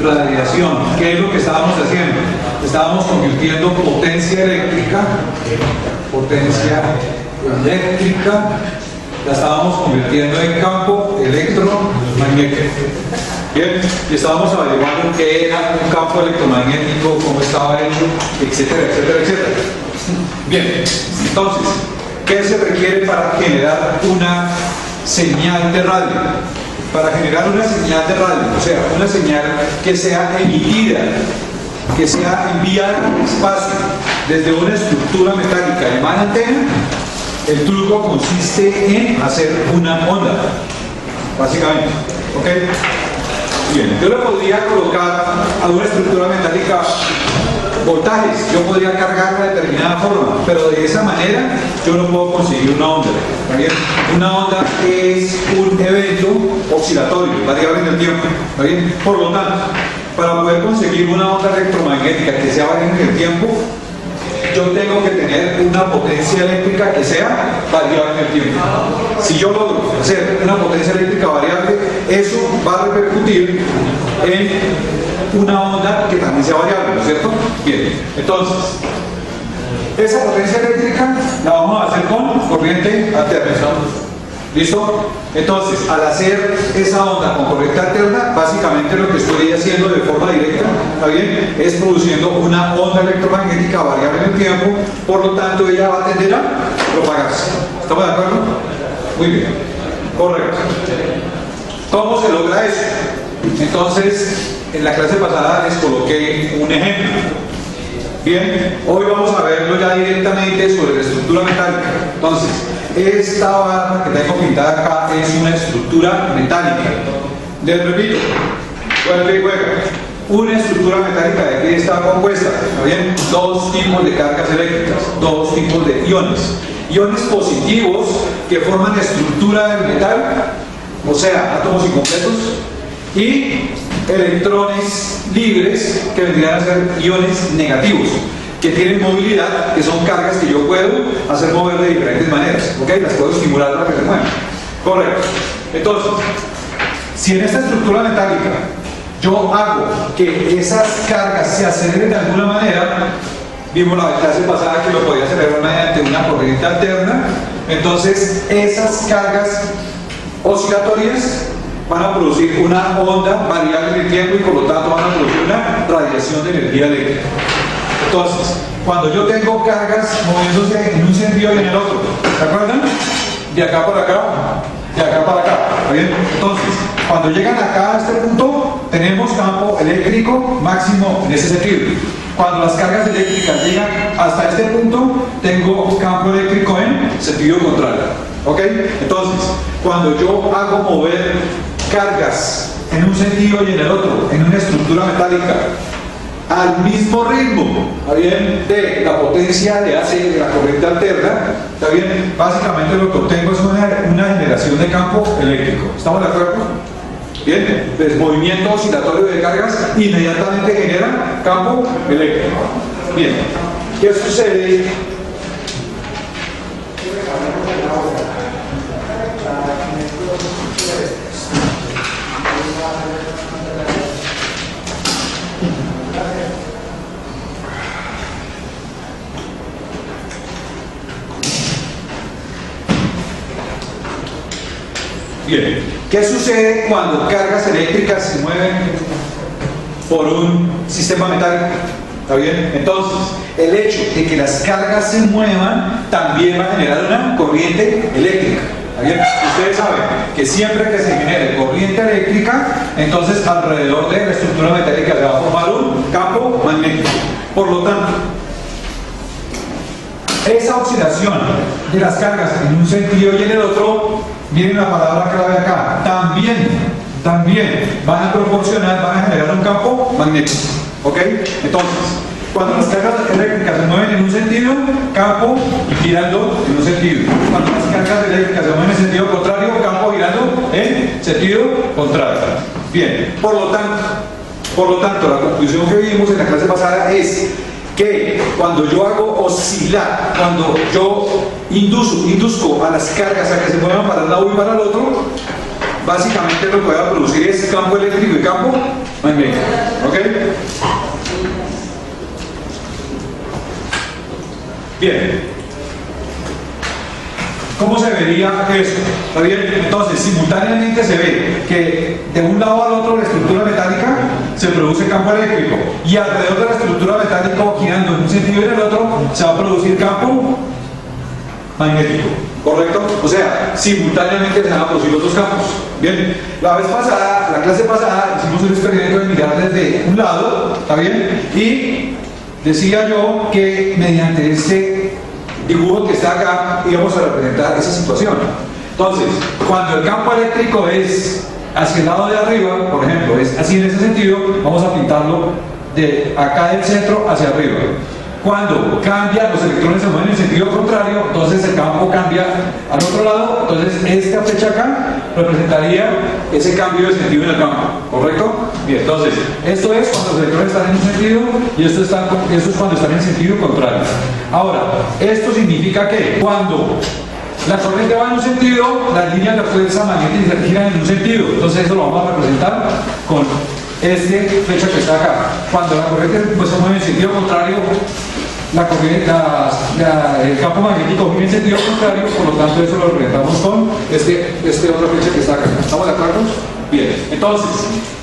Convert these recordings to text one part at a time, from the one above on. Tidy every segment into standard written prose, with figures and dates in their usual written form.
radiación. ¿Qué es lo que estábamos haciendo? Estábamos convirtiendo potencia eléctrica, la estábamos convirtiendo en campo electromagnético. Bien, y estábamos averiguando qué era un campo electromagnético, cómo estaba hecho, etcétera, etcétera, etcétera. Bien, entonces, ¿qué se requiere para generar una señal de radio? Para generar una señal de radio, o sea, una señal que sea emitida, que sea enviada al espacio desde una estructura metálica llamada antena, el truco consiste en hacer una onda, básicamente. ¿Ok? Bien, yo le podría colocar a una estructura metálica voltajes, yo podría cargarla de determinada forma, pero de esa manera yo no puedo conseguir una onda. ¿Está bien? Una onda es un evento oscilatorio, variable en el tiempo. ¿Está bien? Por lo tanto, para poder conseguir una onda electromagnética que sea variable en el tiempo, yo tengo que tener una potencia eléctrica que sea variable en el tiempo. Si yo logro hacer una potencia eléctrica variable, eso va a repercutir en una onda que también sea variable, ¿no es cierto? Bien, entonces, esa potencia eléctrica la vamos a hacer con corriente alterna. ¿Listo? Entonces, al hacer esa onda con corriente alterna, básicamente lo que estoy haciendo de forma directa, ¿está bien?, es produciendo una onda electromagnética variable en el tiempo, por lo tanto ella va a tender a propagarse. ¿Estamos de acuerdo? Muy bien. Correcto. ¿Cómo se logra eso? Entonces, en la clase pasada les coloqué un ejemplo. Bien, hoy vamos a verlo ya directamente sobre la estructura metálica. Entonces, esta barra que tengo pintada acá es una estructura metálica. Les repito, vuelve y juega. Una estructura metálica de qué está compuesta, ¿está bien? Dos tipos de cargas eléctricas, dos tipos de iones. Iones positivos que forman estructura del metal, o sea, átomos incompletos, y electrones libres que vendrían a ser iones negativos, que tienen movilidad, que son cargas que yo puedo hacer mover de diferentes maneras, ¿ok? Las puedo estimular para que se muevan. Correcto. Entonces, si en esta estructura metálica yo hago que esas cargas se aceleren de alguna manera, vimos la clase pasada que lo podía acelerar mediante una corriente alterna, entonces esas cargas oscilatorias van a producir una onda variable en el tiempo y por lo tanto van a producir una radiación de energía eléctrica. Entonces, cuando yo tengo cargas moviéndose en un sentido y en el otro, ¿se acuerdan? De acá para acá, de acá para acá, ¿está bien? Entonces, cuando llegan acá a este punto, tenemos campo eléctrico máximo en ese sentido. Cuando las cargas eléctricas llegan hasta este punto, tengo campo eléctrico en sentido contrario. ¿Ok? Entonces, cuando yo hago mover cargas en un sentido y en el otro, en una estructura metálica, al mismo ritmo, ¿está bien?, de la potencia de AC de la corriente alterna, ¿está bien? Básicamente lo que obtengo es una generación de campo eléctrico. ¿Estamos de acuerdo? Bien, pues movimiento oscilatorio de cargas inmediatamente genera campo eléctrico. Bien, ¿qué sucede? Bien, ¿qué sucede cuando cargas eléctricas se mueven por un sistema metálico? ¿Está bien? Entonces, el hecho de que las cargas se muevan también va a generar una corriente eléctrica. ¿Está bien? Ustedes saben que siempre que se genere corriente eléctrica, entonces alrededor de la estructura metálica se va a formar un campo magnético. Por lo tanto, esa oscilación de las cargas en un sentido y en el otro, miren la palabra clave acá, también van a proporcionar, van a generar un campo magnético. ¿Ok? Entonces, cuando las cargas eléctricas se mueven en un sentido, campo girando en un sentido. Cuando las cargas eléctricas se mueven en sentido contrario, campo girando en sentido contrario. Bien, por lo tanto, la conclusión que vimos en la clase pasada es que cuando yo hago oscilar, cuando yo induzco a las cargas a que se muevan para un lado y para el otro, básicamente lo que voy a producir es campo eléctrico y campo magnético. ¿Ok? Bien. ¿Cómo se vería eso? ¿Está bien? Entonces, simultáneamente se ve que de un lado al otro de la estructura metálica se produce campo eléctrico y alrededor de la estructura metálica, girando en un sentido y en el otro, se va a producir campo magnético. ¿Correcto? O sea, simultáneamente se van a producir los dos campos. Bien, la vez pasada, la clase pasada, hicimos un experimento de mirar desde un lado, ¿está bien? Y decía yo que mediante este dibujo que está acá íbamos a representar esa situación. Entonces, cuando el campo eléctrico es hacia el lado de arriba, por ejemplo, es así en ese sentido, vamos a pintarlo de acá del centro hacia arriba. Cuando cambia, los electrones se mueven en sentido contrario, entonces el campo cambia al otro lado, entonces esta flecha acá representaría ese cambio de sentido en el campo, ¿correcto? Bien, entonces, esto es cuando los electrones están en un sentido y esto es cuando están en sentido contrario. Ahora, esto significa que cuando la corriente va en un sentido, las líneas de fuerza magnética giran en un sentido, entonces eso lo vamos a representar con esta flecha que está acá. Cuando la corriente pues, se mueve en sentido contrario, el campo magnético gira en sentido contrario, por lo tanto eso lo representamos con esta otra flecha que está acá. ¿Estamos de acuerdo? Bien, entonces,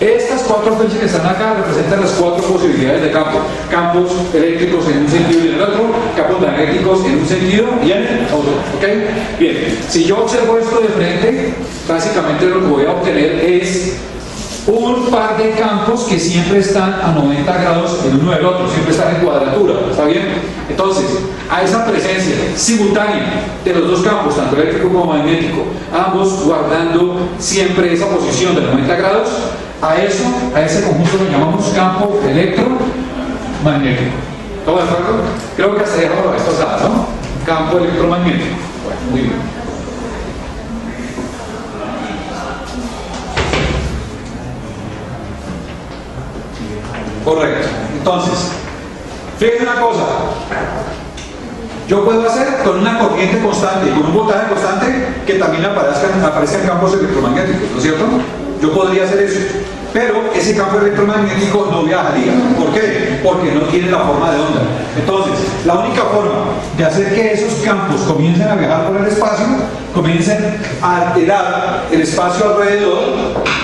estas cuatro flechas que están acá representan las cuatro posibilidades de campo. Campos eléctricos en un sentido y en el otro, campos magnéticos en un sentido y en el otro. ¿Ok? Bien, si yo observo esto de frente, básicamente lo que voy a obtener es un par de campos que siempre están a 90 grados el uno del otro, siempre están en cuadratura, ¿está bien? Entonces, a esa presencia simultánea de los dos campos, tanto eléctrico como magnético, ambos guardando siempre esa posición de 90 grados, a ese conjunto lo llamamos campo electromagnético. ¿Estamos de acuerdo? Creo que hasta ya lo habéis pasado, ¿no? Campo electromagnético. Bueno, muy bien. Correcto. Entonces, fíjense una cosa. Yo puedo hacer con una corriente constante y con un voltaje constante que también aparezcan campos electromagnéticos, ¿no es cierto? Yo podría hacer eso. Pero ese campo electromagnético no viajaría. ¿Por qué? Porque no tiene la forma de onda. Entonces, la única forma de hacer que esos campos comiencen a viajar por el espacio, comiencen a alterar el espacio alrededor,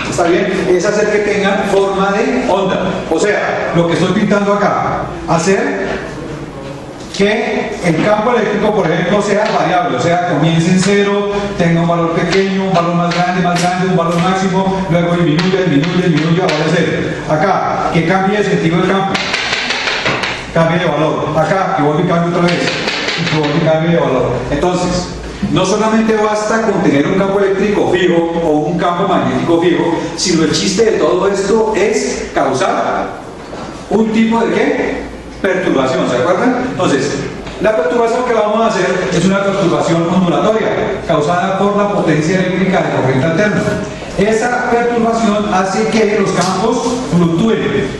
¿está bien? Es hacer que tengan forma de onda. O sea, lo que estoy pintando acá, hacer que el campo eléctrico, por ejemplo, sea variable, o sea, comience en cero, tenga un valor pequeño, un valor más grande, un valor máximo, luego disminuya, ahora es cero. Acá, que cambie de sentido el campo, cambie de valor. Acá, que vuelva y cambie otra vez, y que vuelva y cambie de valor. Entonces, no solamente basta con tener un campo eléctrico fijo o un campo magnético fijo, sino el chiste de todo esto es causar un tipo de ¿qué? Perturbación, ¿se acuerdan? Entonces, la perturbación que vamos a hacer es una perturbación ondulatoria causada por la potencia eléctrica de corriente alterna. Esa perturbación hace que los campos fluctúen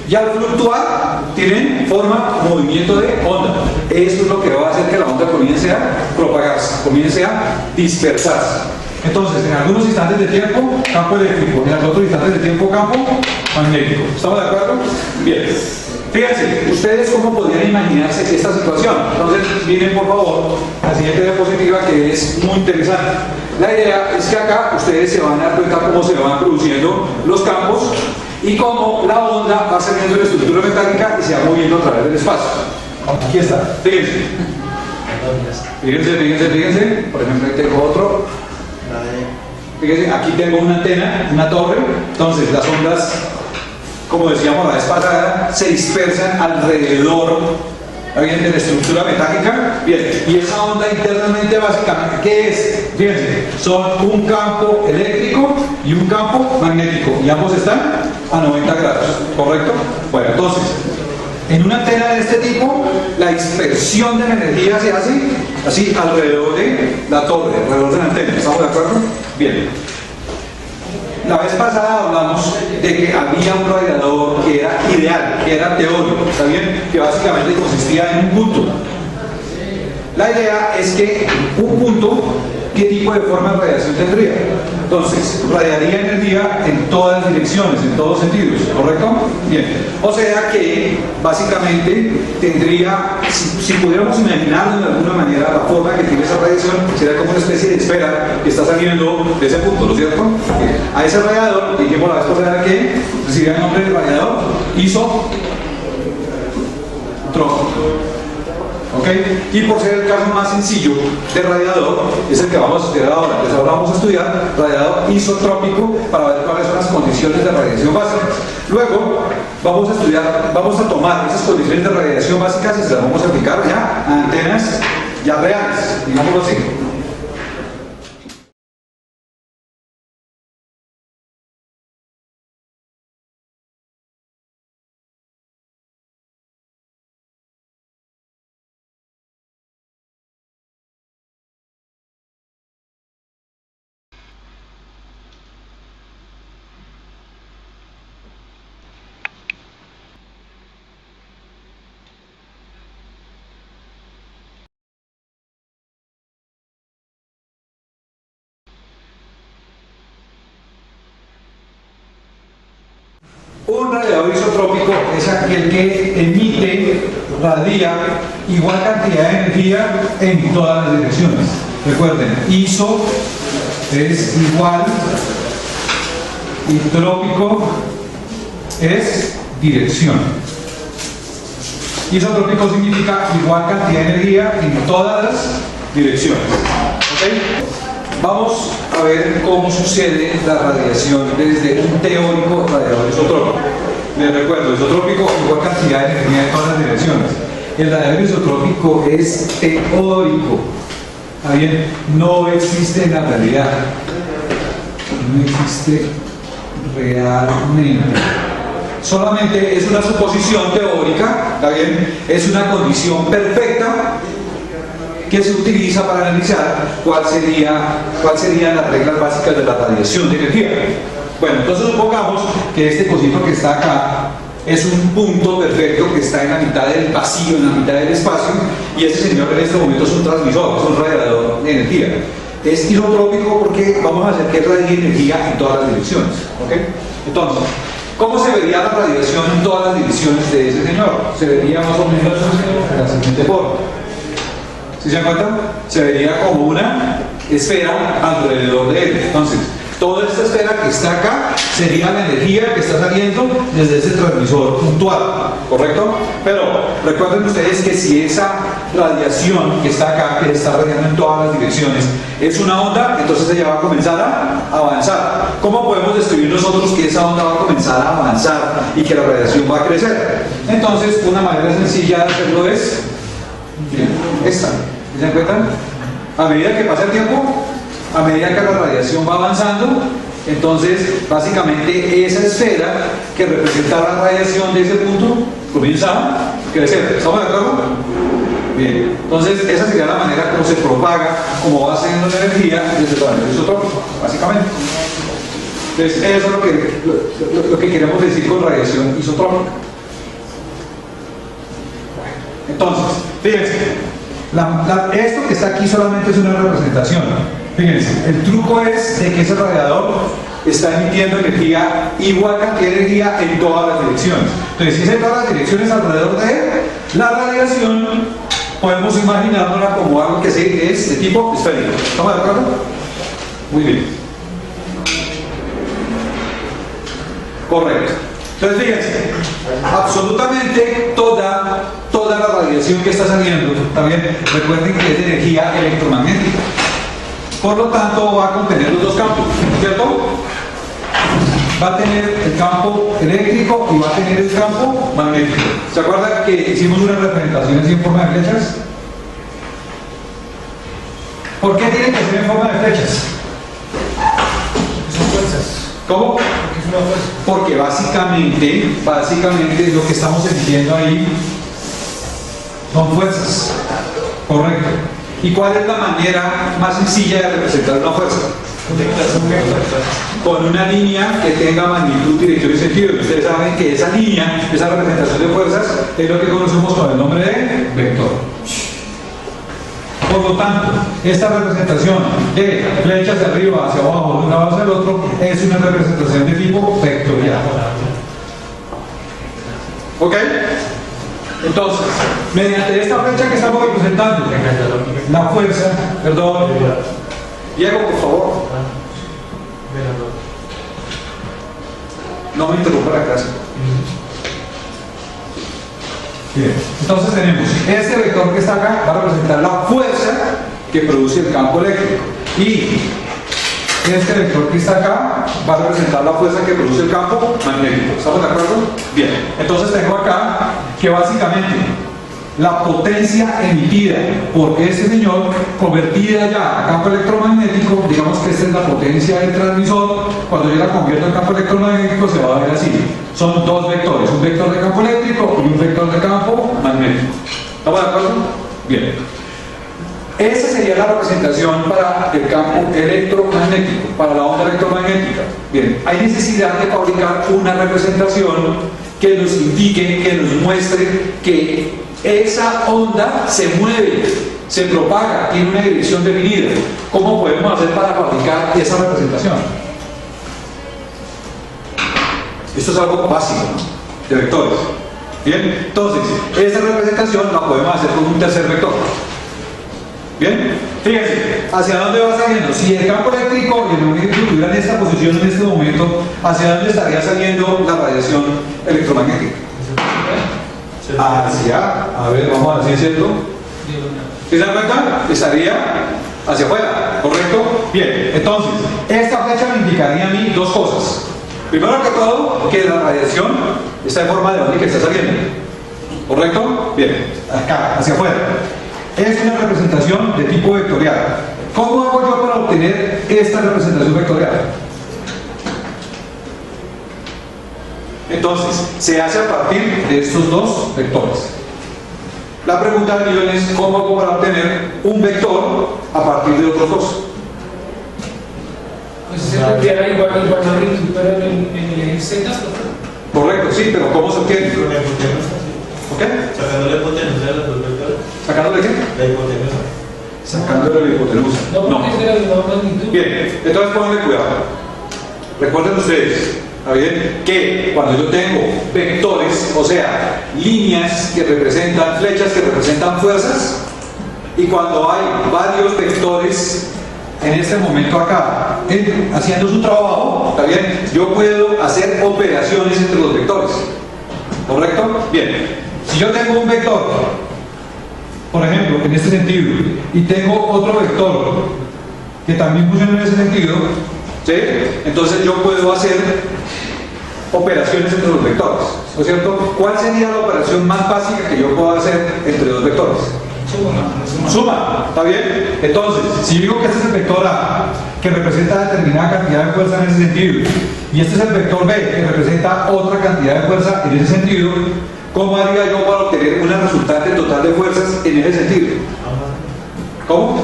y al fluctuar tienen forma, movimiento de onda. Esto es lo que va a hacer que la onda comience a propagarse, comience a dispersarse. Entonces, en algunos instantes de tiempo, campo eléctrico, en otros instantes de tiempo, campo magnético. ¿Estamos de acuerdo? Bien. Fíjense, ¿ustedes cómo podrían imaginarse esta situación? Entonces, miren por favor la siguiente diapositiva que es muy interesante. La idea es que acá ustedes se van a dar cuenta cómo se van produciendo los campos y cómo la onda va saliendo de la estructura metálica y se va moviendo a través del espacio. Aquí está, fíjense. Fíjense. Por ejemplo, ahí tengo otro. Fíjense, aquí tengo una antena, una torre. Entonces, las ondas, como decíamos la vez pasada, se dispersan alrededor de la estructura metálica. Bien, y esa onda internamente básicamente, ¿qué es? Fíjense, son un campo eléctrico y un campo magnético, y ambos están a 90 grados, ¿correcto? Bueno, entonces, en una antena de este tipo, la dispersión de la energía se hace así alrededor de la torre, alrededor de la antena. ¿Estamos de acuerdo? Bien. La vez pasada hablamos de que había un radiador que era ideal, que era teórico, ¿está bien? Que básicamente consistía en un punto. La idea es que un punto ¿qué tipo de forma de radiación tendría? Entonces, radiaría energía en todas las direcciones, en todos sentidos, ¿correcto? Bien, o sea que básicamente tendría, si pudiéramos imaginar de alguna manera la forma que tiene esa radiación, sería como una especie de esfera que está saliendo de ese punto, ¿no es cierto? A ese radiador, dijimos la vez pasada que recibía el nombre de radiador isotrópico. ¿Ok? Y por ser el caso más sencillo de radiador, es el que vamos a estudiar ahora. Entonces ahora vamos a estudiar radiador isotrópico para ver cuáles son las condiciones de radiación básicas. Luego vamos a estudiar, vamos a tomar esas condiciones de radiación básicas y se las vamos a aplicar ya a antenas ya reales, digámoslo así. Un radiador isotrópico es aquel que emite, radia igual cantidad de energía en todas las direcciones. Recuerden, iso es igual y trópico es dirección. Isotrópico significa igual cantidad de energía en todas las direcciones. ¿Okay? Vamos a ver cómo sucede la radiación desde un teórico radiador isotrópico. Les recuerdo, isotrópico igual cantidad de energía en todas las direcciones. El radiador isotrópico es teórico. ¿Está bien? No existe en la realidad. No existe realmente. Solamente es una suposición teórica, ¿está bien? Es una condición perfecta que se utiliza para analizar cuáles serían las reglas básicas de la radiación de energía. Bueno, entonces supongamos que este cosito que está acá es un punto perfecto que está en la mitad del vacío, en la mitad del espacio, y ese señor en este momento es un transmisor, es un radiador de energía. Es isotrópico porque vamos a hacer que radie energía en todas las direcciones. ¿Okay? Entonces, ¿cómo se vería la radiación en todas las direcciones de ese señor? Se vería más o menos de la siguiente forma. ¿Sí se dan cuenta? Se vería como una esfera alrededor de él. Entonces, toda esta esfera que está acá sería la energía que está saliendo desde ese transmisor puntual, ¿correcto? Pero recuerden ustedes que si esa radiación que está acá, que está radiando en todas las direcciones, es una onda, entonces ella va a comenzar a avanzar. ¿Cómo podemos describir nosotros que esa onda va a comenzar a avanzar y que la radiación va a crecer? Entonces, una manera sencilla de hacerlo es esta. ¿Se dan cuenta? A medida que pasa el tiempo, a medida que la radiación va avanzando, entonces básicamente esa esfera que representa la radiación de ese punto comienza a crecer. ¿Estamos de acuerdo? Bien, entonces esa sería la manera como se propaga, como va haciendo la energía desde el radiador isotrópico, básicamente. Entonces eso es lo que queremos decir con radiación isotrópica. Entonces, fíjense. Esto que está aquí solamente es una representación. Fíjense, el truco es de que ese radiador está emitiendo energía, igual cantidad de energía en todas las direcciones. Entonces, si es en todas las direcciones alrededor de él, la radiación podemos imaginárnosla como algo que es de tipo esférico. ¿Estamos de acuerdo? Muy bien. Correcto. Entonces, fíjense, absolutamente toda la radiación que está saliendo, también recuerden que es de energía electromagnética. Por lo tanto, va a contener los dos campos, ¿cierto? Va a tener el campo eléctrico y va a tener el campo magnético. ¿Se acuerdan que hicimos una representación así en forma de flechas? ¿Por qué tiene que ser en forma de flechas? Son fuerzas. ¿Cómo? Porque básicamente lo que estamos emitiendo ahí son fuerzas. Correcto. ¿Y cuál es la manera más sencilla de representar una fuerza? Con una línea que tenga magnitud, dirección y sentido. Ustedes saben que esa línea, esa representación de fuerzas, es lo que conocemos con el nombre de vector. ¿Por Por lo tanto, esta representación de flechas de arriba hacia abajo, de un lado hacia el otro, es una representación de tipo vectorial. ¿Ok? Entonces, mediante esta flecha que estamos representando, la fuerza, perdón, Diego, por favor, no me interrumpa la clase. Bien, entonces tenemos este vector que está acá, va a representar la fuerza que produce el campo eléctrico, y este vector que está acá va a representar la fuerza que produce el campo magnético. ¿Estamos de acuerdo? Bien, entonces tengo acá que básicamente la potencia emitida por este señor, convertida ya a campo electromagnético, digamos que esta es la potencia del transmisor, cuando yo la convierto en campo electromagnético se va a ver así. Son dos vectores, un vector de campo eléctrico y un vector de campo magnético. ¿Estamos de acuerdo? Bien. Esa sería la representación para el campo electromagnético, para la onda electromagnética. Bien, hay necesidad de fabricar una representación que nos indique, que nos muestre que esa onda se mueve, se propaga, tiene una dirección definida. ¿Cómo podemos hacer para fabricar esa representación? Esto es algo básico, ¿no?, de vectores. Bien, entonces, esta representación la podemos hacer con un tercer vector. Bien, fíjense, ¿hacia dónde va saliendo? Si el campo eléctrico y el magnético estuvieran en esta posición en este momento, ¿hacia dónde estaría saliendo la radiación electromagnética? A ver, vamos a decir, ¿cierto? ¿Se dan cuenta? Estaría hacia afuera, ¿correcto? Bien, entonces, esta flecha me indicaría a mí dos cosas. Primero que todo, que la radiación está en forma de onda y que está saliendo, ¿correcto? Bien, acá, hacia afuera. Es una representación de tipo vectorial. ¿Cómo hago yo para obtener esta representación vectorial? Entonces, se hace a partir de estos dos vectores. La pregunta del millón es: ¿cómo hago para obtener un vector a partir de otros dos? Pues se tendría igual magnitud, pero en el eje Z. Correcto, sí, pero ¿cómo se obtiene? ¿Ok? Sacando la hipotenusa de los dos vectores. ¿Sacándole qué? La hipotenusa. Sacándole la hipotenusa. No, porque es de la misma magnitud. Bien, entonces pónganle cuidado. Recuerden ustedes, ¿está bien?, que cuando yo tengo vectores, o sea, líneas que representan, flechas que representan fuerzas, y cuando hay varios vectores en este momento acá haciendo su trabajo, ¿está bien?, yo puedo hacer operaciones entre los vectores. ¿Correcto? Bien. Si yo tengo un vector, por ejemplo, en este sentido, y tengo otro vector que también funciona en ese sentido, ¿sí?, entonces yo puedo hacer operaciones entre los vectores, ¿no es cierto? ¿Cuál sería la operación más básica que yo puedo hacer entre dos vectores? Suma, ¿está bien? Entonces, si digo que este es el vector A, que representa determinada cantidad de fuerza en ese sentido, y este es el vector B, que representa otra cantidad de fuerza en ese sentido, ¿cómo haría yo para obtener una resultante total de fuerzas en ese sentido? ¿Cómo?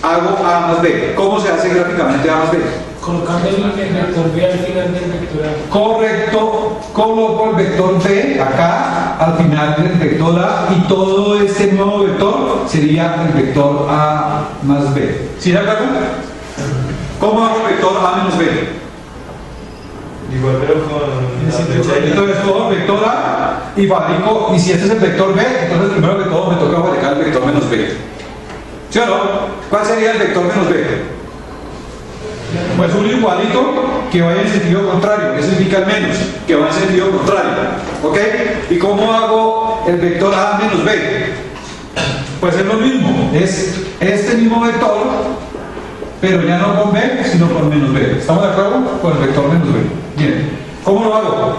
Hago A más B. ¿Cómo se hace gráficamente A más B? Colocando el vector B al final del vector A. Correcto, coloco el vector B acá al final del vector A, y todo este nuevo vector sería el vector A más B. ¿Sí de acuerdo? ¿Cómo hago el vector A menos B? Igual, pero con la flecha de... Entonces cojo el vector A y fabrico, y si este es el vector B, entonces primero que todo me toca fabricar el vector menos B. ¿Sí o no? ¿Cuál sería el vector menos B? Pues un igualito que vaya en sentido contrario. ¿Qué significa el menos? Que va en sentido contrario. ¿Ok? ¿Y cómo hago el vector A menos B? Pues es lo mismo. Es este mismo vector, pero ya no con B, sino con menos B. ¿Estamos de acuerdo? Con el vector menos B. Bien. ¿Cómo lo hago?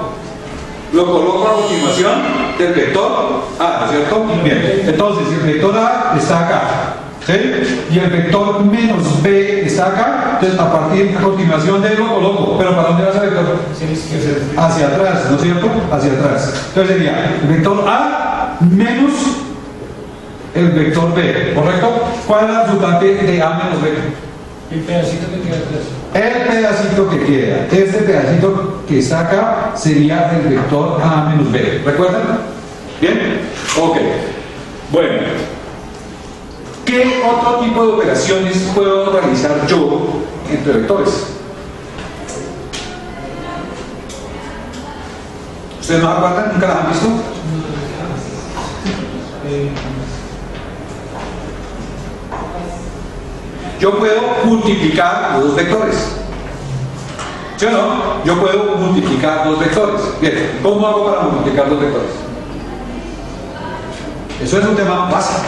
Lo coloco a continuación del vector A, ¿no es cierto? Bien. Entonces, el vector A está acá, ¿sí? Y el vector menos B está acá. Entonces, a partir, a continuación de él lo coloco. ¿Pero para dónde va ese vector? Hacia atrás, ¿no es cierto? Hacia atrás. Entonces sería el vector A menos el vector B, ¿correcto? ¿Cuál es la resultante de A menos B? El pedacito que queda atrás. El pedacito que queda, este pedacito que está acá, sería el vector A menos B. ¿Recuerdan? ¿Bien? Ok. Bueno. ¿Qué otro tipo de operaciones puedo realizar yo entre vectores? ¿Ustedes no se acuerdan? ¿Nunca las han visto? Yo puedo multiplicar los dos vectores. ¿Sí o no? Yo puedo multiplicar dos vectores. Bien, ¿cómo hago para multiplicar dos vectores? Eso es un tema básico.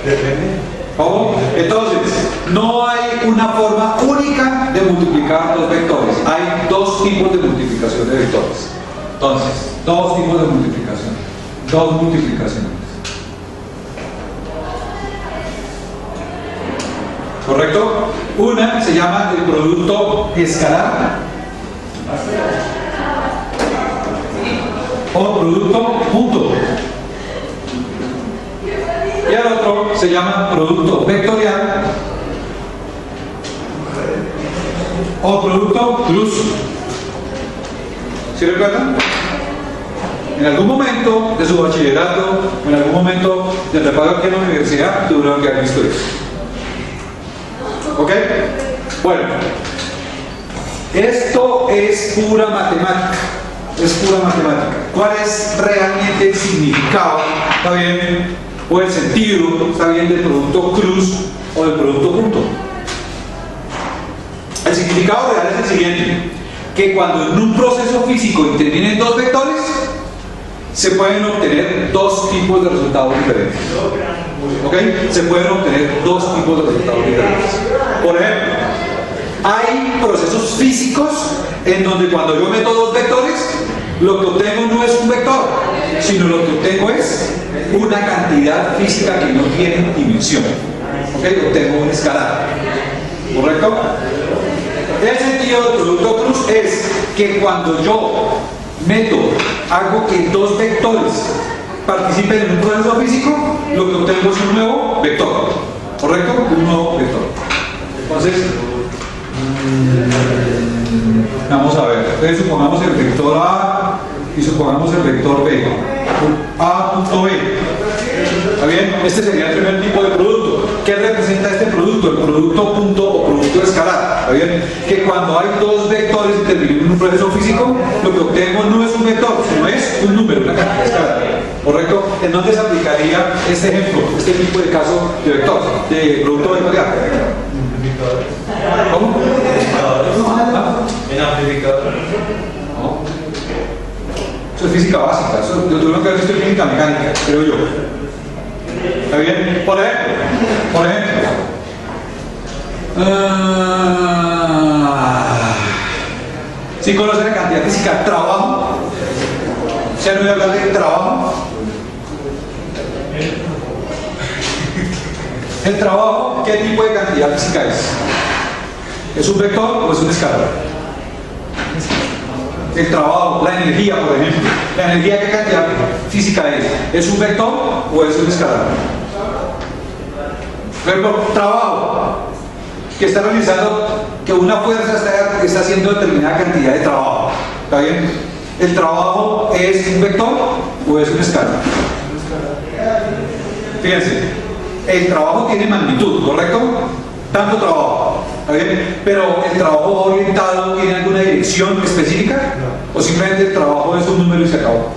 Depende. ¿Cómo? Entonces, no hay una forma única de multiplicar los vectores. Hay dos tipos de multiplicación de vectores. Entonces, dos tipos de multiplicación. Dos multiplicaciones. ¿Correcto? Una se llama el producto escalar o producto punto. Y el otro se llama producto vectorial o producto cruz. ¿Sí recuerdan? En algún momento de su bachillerato, en algún momento del reparo aquí en la universidad, tuvieron que haber visto eso. ¿Ok? Bueno, esto es pura matemática. Es pura matemática. ¿Cuál es realmente el significado? ¿Está bien? O el sentido, ¿está bien? Del producto cruz o del producto punto. El significado real es el siguiente: que cuando en un proceso físico intervienen dos vectores, se pueden obtener dos tipos de resultados diferentes. ¿Ok? Se pueden obtener dos tipos de resultados diferentes. Por ejemplo, hay procesos físicos en donde cuando yo meto dos vectores, lo que obtengo no es un vector, sino lo que obtengo es una cantidad física que no tiene dimensión. ¿Ok? Obtengo un escalar. ¿Correcto? El sentido del producto cruz es que cuando yo hago que dos vectores participen en un proceso físico, lo que obtengo es un nuevo vector. ¿Correcto? Un nuevo vector. Entonces, vamos a ver. Entonces, supongamos el vector A y supongamos el vector B. A punto B. ¿Está bien? Este sería el primer tipo de producto. ¿Qué representa este producto? El producto punto o producto escalar. ¿Está bien? Que cuando hay dos vectores interviniendo en un proceso físico, lo que obtengo no es un vector, sino es un número, una cantidad escalar. ¿Correcto? ¿En dónde se aplicaría este ejemplo, este tipo de caso de vector, de producto vectorial? ¿Cómo? En amplificador. No. Eso es física básica. Eso, yo tuve que haber visto en química mecánica, creo yo. ¿Está bien? Por ejemplo. ¿Sí conocen la cantidad física de trabajo? ¿Se han oído hablar de trabajo? ¿El trabajo qué tipo de cantidad física es? ¿Es un vector o es un escalar? El trabajo, la energía, por ejemplo. ¿La energía qué cantidad física es? ¿Es un vector o es un escalar? Por ejemplo, trabajo, que está realizando, que una fuerza está haciendo determinada cantidad de trabajo. ¿Está bien? ¿El trabajo es un vector o es un escalar? Fíjense, el trabajo tiene magnitud, ¿correcto? Tanto trabajo. ¿Está bien? Pero el trabajo orientado tiene alguna dirección específica, o simplemente el trabajo es un número y se acabó.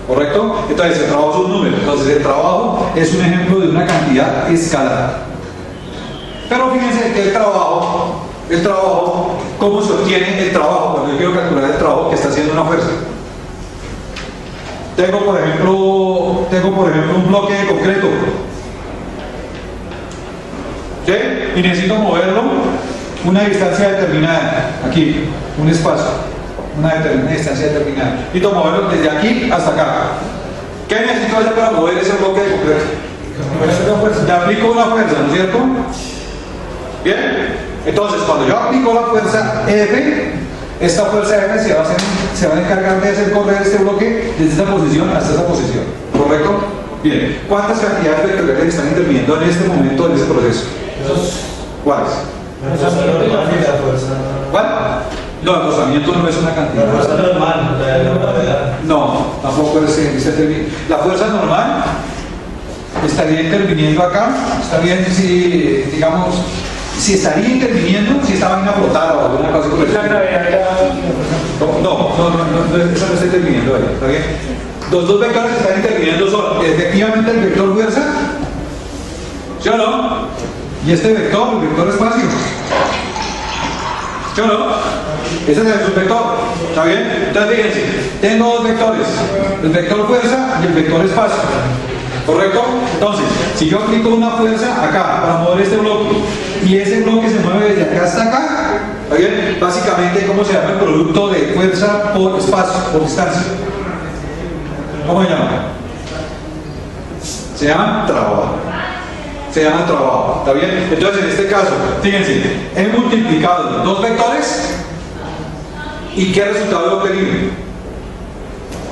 ¿Correcto? Entonces el trabajo es un número. Entonces el trabajo es un ejemplo de una cantidad escalar. Pero fíjense que el trabajo, ¿cómo se obtiene el trabajo? Cuando yo quiero calcular el trabajo que está haciendo una fuerza. Tengo por ejemplo un bloque de concreto. ¿Sí? Y necesito moverlo una distancia determinada, aquí, un espacio, una distancia determinada. Necesito moverlo desde aquí hasta acá. ¿Qué necesito hacer para mover ese bloque de concreto? Le aplico una fuerza, ¿no es cierto? Bien. Entonces, cuando yo aplico la fuerza F, esta fuerza F se va a encargar de hacer correr este bloque desde esta posición hasta esta posición. ¿Correcto? Bien. ¿Cuántas cantidades vectoriales están interviniendo en este momento en ese proceso? ¿Cuáles? ¿Cuál? No, el rozamiento no es una cantidad. La fuerza normal, la gravedad. No, tampoco es ese término. La fuerza normal estaría interviniendo acá, está bien si, digamos, si estaría interviniendo, si esta vaina flotara o alguna cosa por el La estilo. gravedad era... No, eso no está interviniendo ahí, ¿está bien? Los dos vectores que están interviniendo son efectivamente el vector fuerza, ¿sí o no? Y este vector, el vector espacio, ¿sí o no? Ese es un vector, ¿está bien? Entonces fíjense, tengo dos vectores, el vector fuerza y el vector espacio, ¿correcto? Entonces, si yo aplico una fuerza acá para mover este bloque y ese bloque se mueve desde acá hasta acá, ¿está bien? Básicamente, ¿cómo se llama el producto de fuerza por espacio, por distancia? ¿Cómo se llama? Se llama trabajo. Se llama trabajo, ¿está bien? Entonces, en este caso, fíjense, he multiplicado dos vectores y ¿qué resultado he obtenido?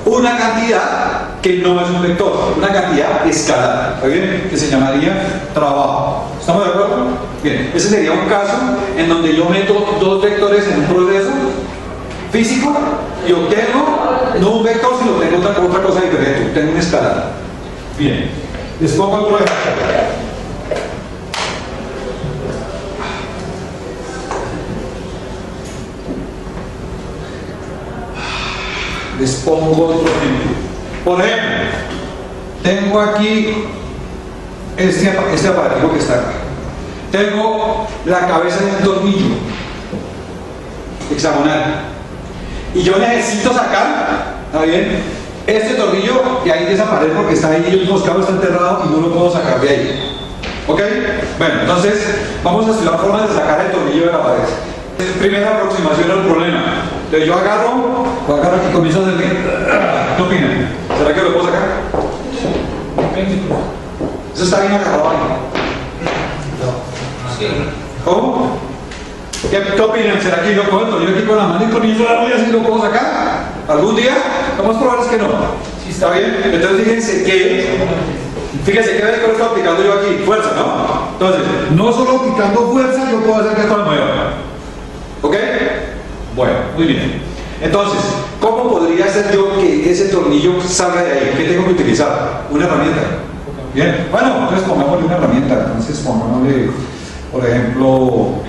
Una cantidad que no es un vector, una cantidad escalar, ¿está bien? Que se llamaría trabajo. ¿Estamos de acuerdo? Bien, ese sería un caso en donde yo meto dos vectores en un proceso físico y obtengo no un vector, sino obtengo otra cosa diferente, obtengo un escalar. Bien, les pongo otro ejemplo. Les pongo otro ejemplo. Por ejemplo, tengo aquí este aparatico que está acá. Tengo la cabeza de un tornillo hexagonal. Y yo necesito sacar, ¿está bien? Este tornillo y ahí desaparece porque está ahí, el moscado está enterrado y no lo puedo sacar de ahí. ¿Ok? Bueno, entonces vamos a estudiar formas de sacar el tornillo de la pared. Primera aproximación al problema. Entonces yo agarro aquí, comienzo a hacerle. ¿Qué opinan? ¿Será que lo puedo sacar? Eso está bien agarrado ahí. Sí. ¿Cómo? ¿Qué opinan? ¿Será que yo cojo el tornillo aquí con la mano y comienzo a darle así lo puedo sacar? ¿Algún día? Lo más probable es que no. Sí, ¿Está bien? Entonces fíjense que vector estoy aplicando yo aquí, fuerza, ¿no? Entonces, no solo aplicando fuerza yo puedo hacer que esto me mueva. ¿Ok? Bueno, muy bien. Entonces, ¿cómo podría hacer yo que ese tornillo salga de ahí? ¿Qué tengo que utilizar? Una herramienta. Bien, bueno, entonces pongámosle una herramienta. Entonces pongámosle, por ejemplo,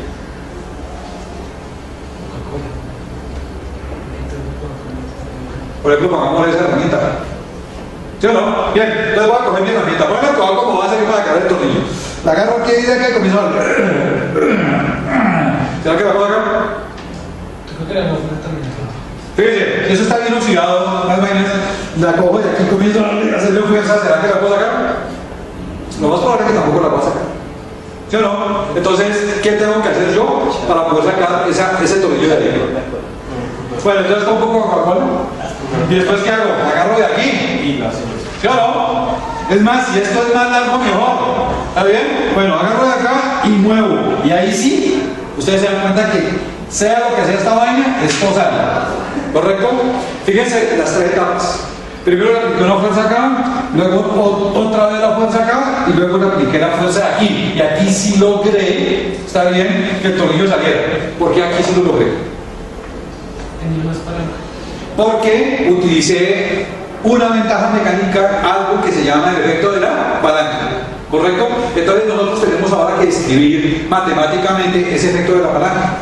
pongámosle esa herramienta. ¿Sí o no? Bien, entonces voy a coger mi herramienta. Por ejemplo, hago como va a ser para cargar el tornillo. La agarro aquí y de acá y comienzo a... ¿Será que la puedo sacar? Creo que era más una terminación. Fíjense, eso está bien oxidado, las vainas, la cojo y aquí comienzo a hacerle fuerza, ¿será que la puedo sacar? Lo más probable es que tampoco la puedo sacar. ¿Sí o no? Entonces, ¿qué tengo que hacer yo para poder sacar ese tornillo de ahí? Bueno, entonces pongo un poco de Coca-Cola. ¿Y después qué hago? Agarro de aquí. ¿Sí o no? Es más, si esto es más largo, mejor. ¿Está bien? Bueno, agarro de acá y muevo. Y ahí sí, ustedes se dan cuenta que sea lo que sea esta vaina, es posada. ¿Correcto? Fíjense las tres etapas. Primero le apliqué una fuerza acá, luego otra vez la fuerza acá y luego le apliqué la fuerza de aquí. Y aquí sí logré, está bien, que el tornillo saliera. ¿Por qué aquí sí lo logré? Tenía más palanca. Porque utilicé una ventaja mecánica, algo que se llama el efecto de la palanca. ¿Correcto? Entonces nosotros tenemos ahora que describir matemáticamente ese efecto de la palanca.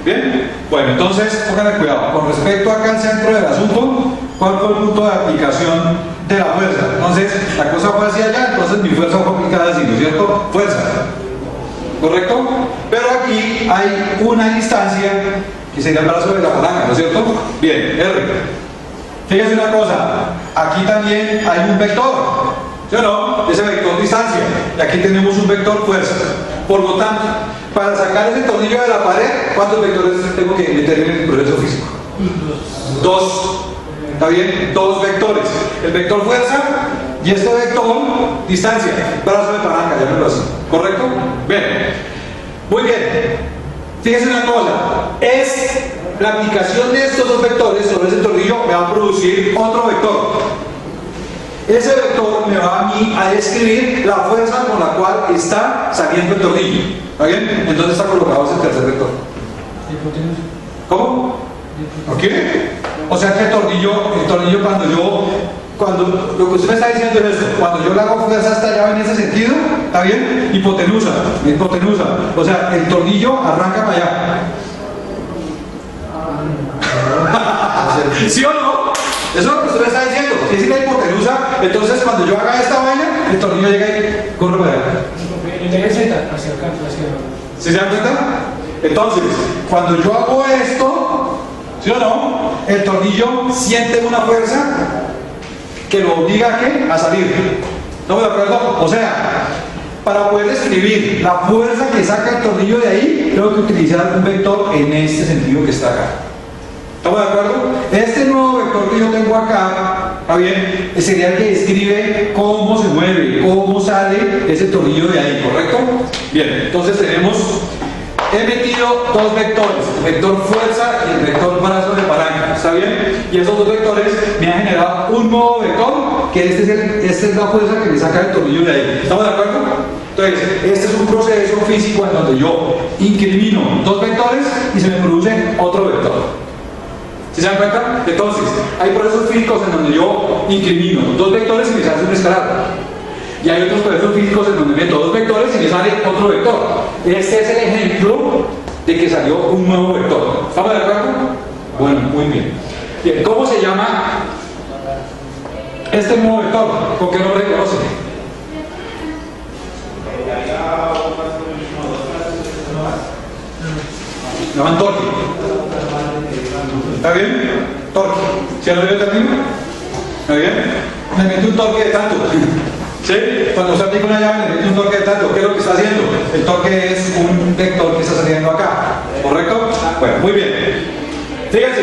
¿Bien? Bueno, entonces, pónganle cuidado. Con respecto acá al centro del asunto, ¿cuál fue el punto de aplicación de la fuerza? Entonces, la cosa fue hacia allá, entonces mi fuerza fue aplicada así, ¿no es cierto? Fuerza. ¿Correcto? Pero aquí hay una distancia que sería el brazo de la palanca, ¿no es cierto? Bien, R. Fíjense una cosa, aquí también hay un vector, ¿sí o no? Ese vector distancia, y aquí tenemos un vector fuerza. Por lo tanto, para sacar ese tornillo de la pared, ¿cuántos vectores tengo que meter en el proceso físico? Dos. ¿Está bien? Dos vectores. El vector fuerza y este vector distancia, brazo de palanca, llamémoslo así. ¿Correcto? Bien. Muy bien. Fíjense una cosa, la aplicación de estos dos vectores sobre ese tornillo me va a producir otro vector. Ese vector me va a mí a describir la fuerza con la cual está saliendo el tornillo. ¿Está bien? Entonces está colocado ese tercer vector. ¿Cómo? ¿Aquí? O sea que el tornillo cuando yo cuando lo que usted me está diciendo es esto, cuando yo le hago fuerza hasta allá en ese sentido, ¿está bien? Hipotenusa, hipotenusa. O sea, el tornillo arranca para allá. ¿Sí o no? Eso es lo que usted me está diciendo. Si es la hipotenusa, entonces cuando yo haga esta vaina, el tornillo llega y corre para allá. El eje Z hacia acá, hacia abajo. ¿Sí se dan cuenta? Entonces, cuando yo hago esto, ¿sí o no? El tornillo siente una fuerza que lo obliga ¿a qué? A salir. ¿Estamos de acuerdo? O sea, para poder describir la fuerza que saca el tornillo de ahí, tengo que utilizar un vector en este sentido que está acá. ¿Estamos de acuerdo? Este nuevo vector que yo tengo acá, ¿está bien? Sería el que describe cómo se mueve, cómo sale ese tornillo de ahí, ¿correcto? Bien, entonces he metido dos vectores, el vector fuerza y el vector brazo de palanca, ¿está bien? Y esos dos vectores me han generado un nuevo vector, que esta es la fuerza que me saca el tornillo de ahí. ¿Estamos de acuerdo? Entonces, este es un proceso físico en donde yo incrimino dos vectores y se me produce otro vector. ¿Sí se dan cuenta? Entonces, hay procesos físicos en donde yo incrimino dos vectores y me sale un escalar. Y hay otros procesos físicos en donde meto dos vectores y me sale otro vector. Este es el ejemplo de que salió un nuevo vector. ¿Estamos de acuerdo? Bueno, muy bien. Bien, ¿cómo se llama este nuevo vector? ¿Con qué nombre conoce? Se llaman torque. ¿Está bien? Torque. ¿Sí lo veo también? ¿Está bien? Me meto un torque de tanto. ¿Sí? Cuando usted aplica una llave, le mete un torque de tanto. ¿Qué es lo que está haciendo? El torque es un vector que está saliendo acá. ¿Correcto? Bueno, muy bien. Fíjense,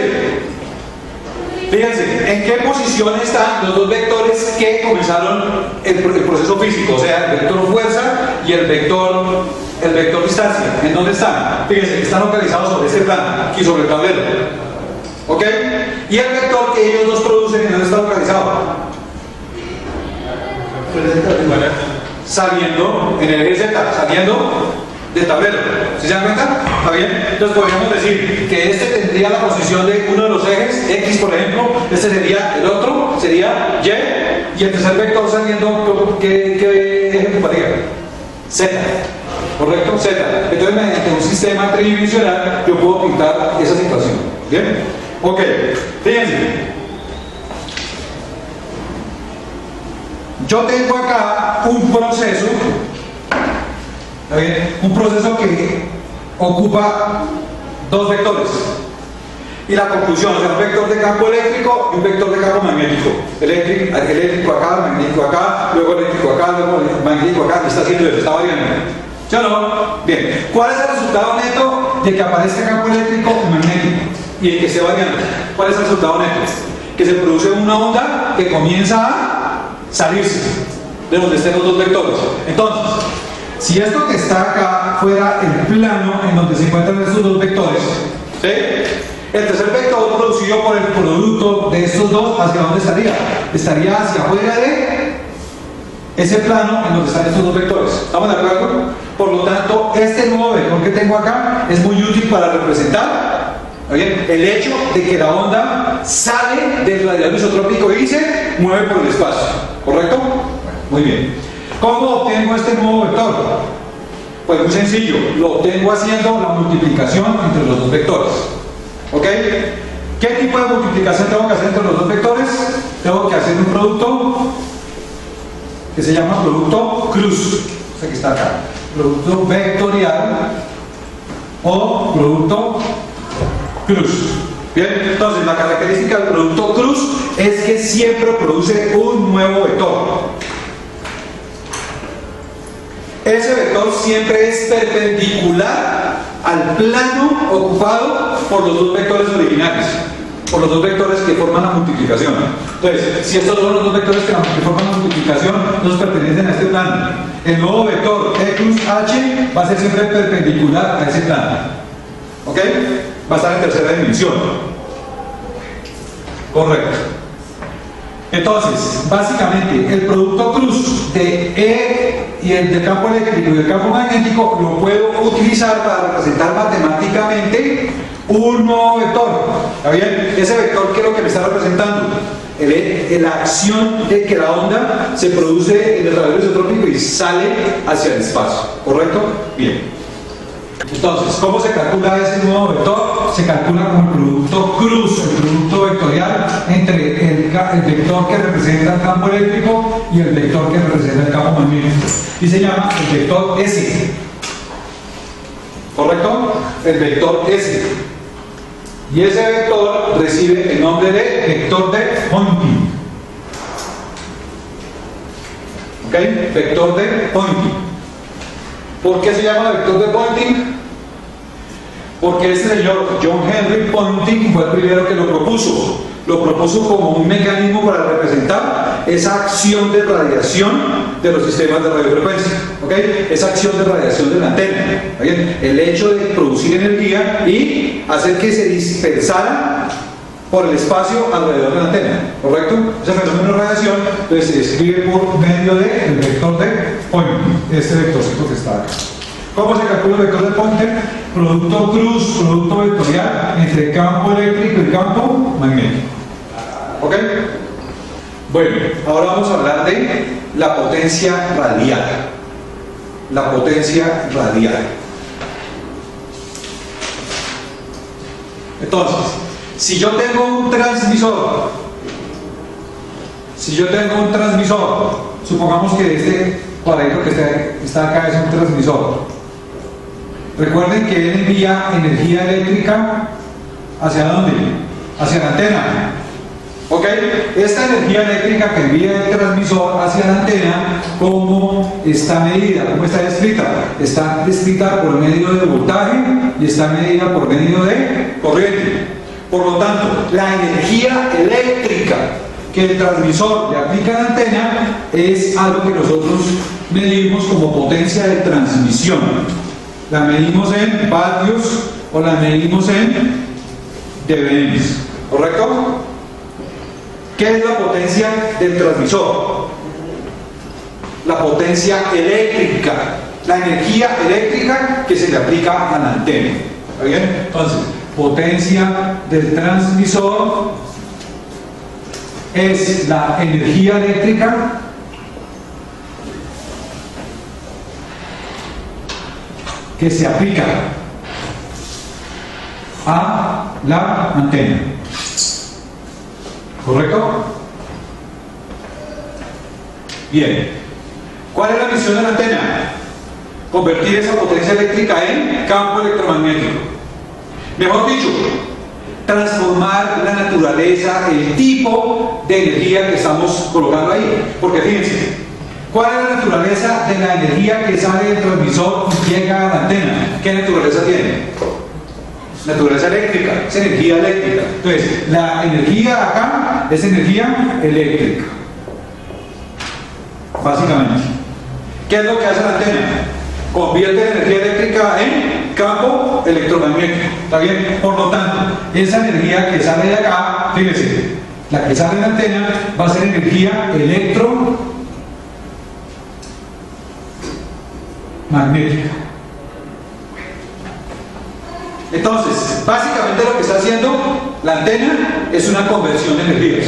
¿en qué posición están los dos vectores que comenzaron el proceso físico? O sea, el vector fuerza y el vector distancia. ¿En dónde están? Fíjense, están localizados sobre este plano, aquí sobre el tablero. ¿Ok? Y el vector que ellos dos producen, ¿en dónde está localizado? Saliendo en el eje Z, saliendo del tablero. ¿Sí se dan cuenta? ¿Está bien? Entonces podríamos decir que este tendría la posición de uno de los ejes, X por ejemplo, este sería el otro, sería Y, y el tercer vector saliendo, ¿qué eje ocuparía? Z. ¿Correcto? Z. Entonces mediante un sistema tridimensional yo puedo pintar esa situación. ¿Bien? Ok. Fíjense. Yo tengo acá un proceso, ¿está bien? Un proceso que ocupa dos vectores. Y la conclusión, o sea, un vector de campo eléctrico y un vector de campo magnético. Eléctrico acá, magnético acá, luego eléctrico acá, luego magnético acá, y está haciendo eso, está variando. ¿Sí o no? Bien. ¿Cuál es el resultado neto de que aparezca campo eléctrico y magnético? Y el que esté variando. ¿Cuál es el resultado neto? Que se produce una onda que comienza a salirse de donde estén los dos vectores. Entonces, si esto que está acá fuera el plano en donde se encuentran estos dos vectores, ¿sí? El tercer vector producido por el producto de estos dos, ¿hacia dónde estaría? Estaría hacia afuera de ese plano en donde están estos dos vectores. ¿Estamos de acuerdo? Por lo tanto, este nuevo vector que tengo acá es muy útil para representar ¿bien? El hecho de que la onda sale del radial isotrópico y se mueve por el espacio. ¿Correcto? Muy bien. ¿Cómo obtengo este nuevo vector? Pues muy sencillo, lo obtengo haciendo la multiplicación entre los dos vectores. ¿Ok? ¿Qué tipo de multiplicación tengo que hacer entre los dos vectores? Tengo que hacer un producto que se llama producto cruz. O sea, que está acá. Producto vectorial o producto cruz. Bien, entonces la característica del producto cruz es que siempre produce un nuevo vector. Ese vector siempre es perpendicular al plano ocupado por los dos vectores originales, por los dos vectores que forman la multiplicación. Entonces, si estos son los dos vectores que forman la multiplicación, nos pertenecen a este plano. El nuevo vector E cruz H va a ser siempre perpendicular a ese plano. ¿Ok? Va a estar en tercera dimensión. Correcto. Entonces, básicamente, el producto cruz de E y el del campo eléctrico y el campo magnético lo puedo utilizar para representar matemáticamente un nuevo vector. ¿Está bien? Ese vector, ¿qué es lo que me está representando? La acción de que la onda se produce en el radio isotrópico y sale hacia el espacio, ¿correcto? Bien. Entonces, ¿cómo se calcula ese nuevo vector? Se calcula como el producto cruz, el producto vectorial entre el vector que representa el campo eléctrico y el vector que representa el campo magnético. Y se llama el vector S. ¿Correcto? El vector S. Y ese vector recibe el nombre de vector de Poynting. ¿Ok? Vector de Poynting. ¿Por qué se llama vector de Poynting? Porque este señor John Henry Poynting fue el primero que lo propuso. Lo propuso como un mecanismo para representar esa acción de radiación de los sistemas de radiofrecuencia, ¿ok? Esa acción de radiación de la antena, ¿okay? El hecho de producir energía y hacer que se dispersara por el espacio alrededor de la antena, ¿correcto? Ese fenómeno de radiación entonces se describe por medio del vector de Poynting, este vectorcito que está acá. ¿Cómo se calcula el vector de Poynting? Producto cruz, producto vectorial entre campo eléctrico y campo magnético. ¿Ok? Bueno, ahora vamos a hablar de la potencia radial. La potencia radial. Entonces, si yo tengo un transmisor, supongamos que este cuadrito que está acá es un transmisor. Recuerden que él envía energía eléctrica ¿hacia dónde? Hacia la antena. ¿Ok? Esta energía eléctrica que envía el transmisor hacia la antena, ¿cómo está medida? ¿Cómo está descrita? Está descrita por medio de voltaje y está medida por medio de corriente. Por lo tanto, la energía eléctrica que el transmisor le aplica a la antena es algo que nosotros medimos como potencia de transmisión. La medimos en vatios o la medimos en dBm, ¿correcto? ¿Qué es la potencia del transmisor? La potencia eléctrica, la energía eléctrica que se le aplica a la antena. ¿Está bien? Entonces, potencia del transmisor es la energía eléctrica que se aplica a la antena. ¿Correcto? Bien. ¿Cuál es la misión de la antena? Convertir esa potencia eléctrica en campo electromagnético. Mejor dicho, transformar la naturaleza, el tipo de energía que estamos colocando ahí. Porque fíjense, ¿cuál es la naturaleza de la energía que sale del transmisor y llega a la antena? ¿Qué naturaleza tiene? Naturaleza eléctrica, es energía eléctrica. Entonces, la energía acá es energía eléctrica. Básicamente. ¿Qué es lo que hace la antena? Convierte la energía eléctrica en campo electromagnético. ¿Está bien? Por lo tanto, esa energía que sale de acá, fíjense, la que sale de la antena va a ser energía electromagnética. Entonces, básicamente lo que está haciendo la antena es una conversión de energías,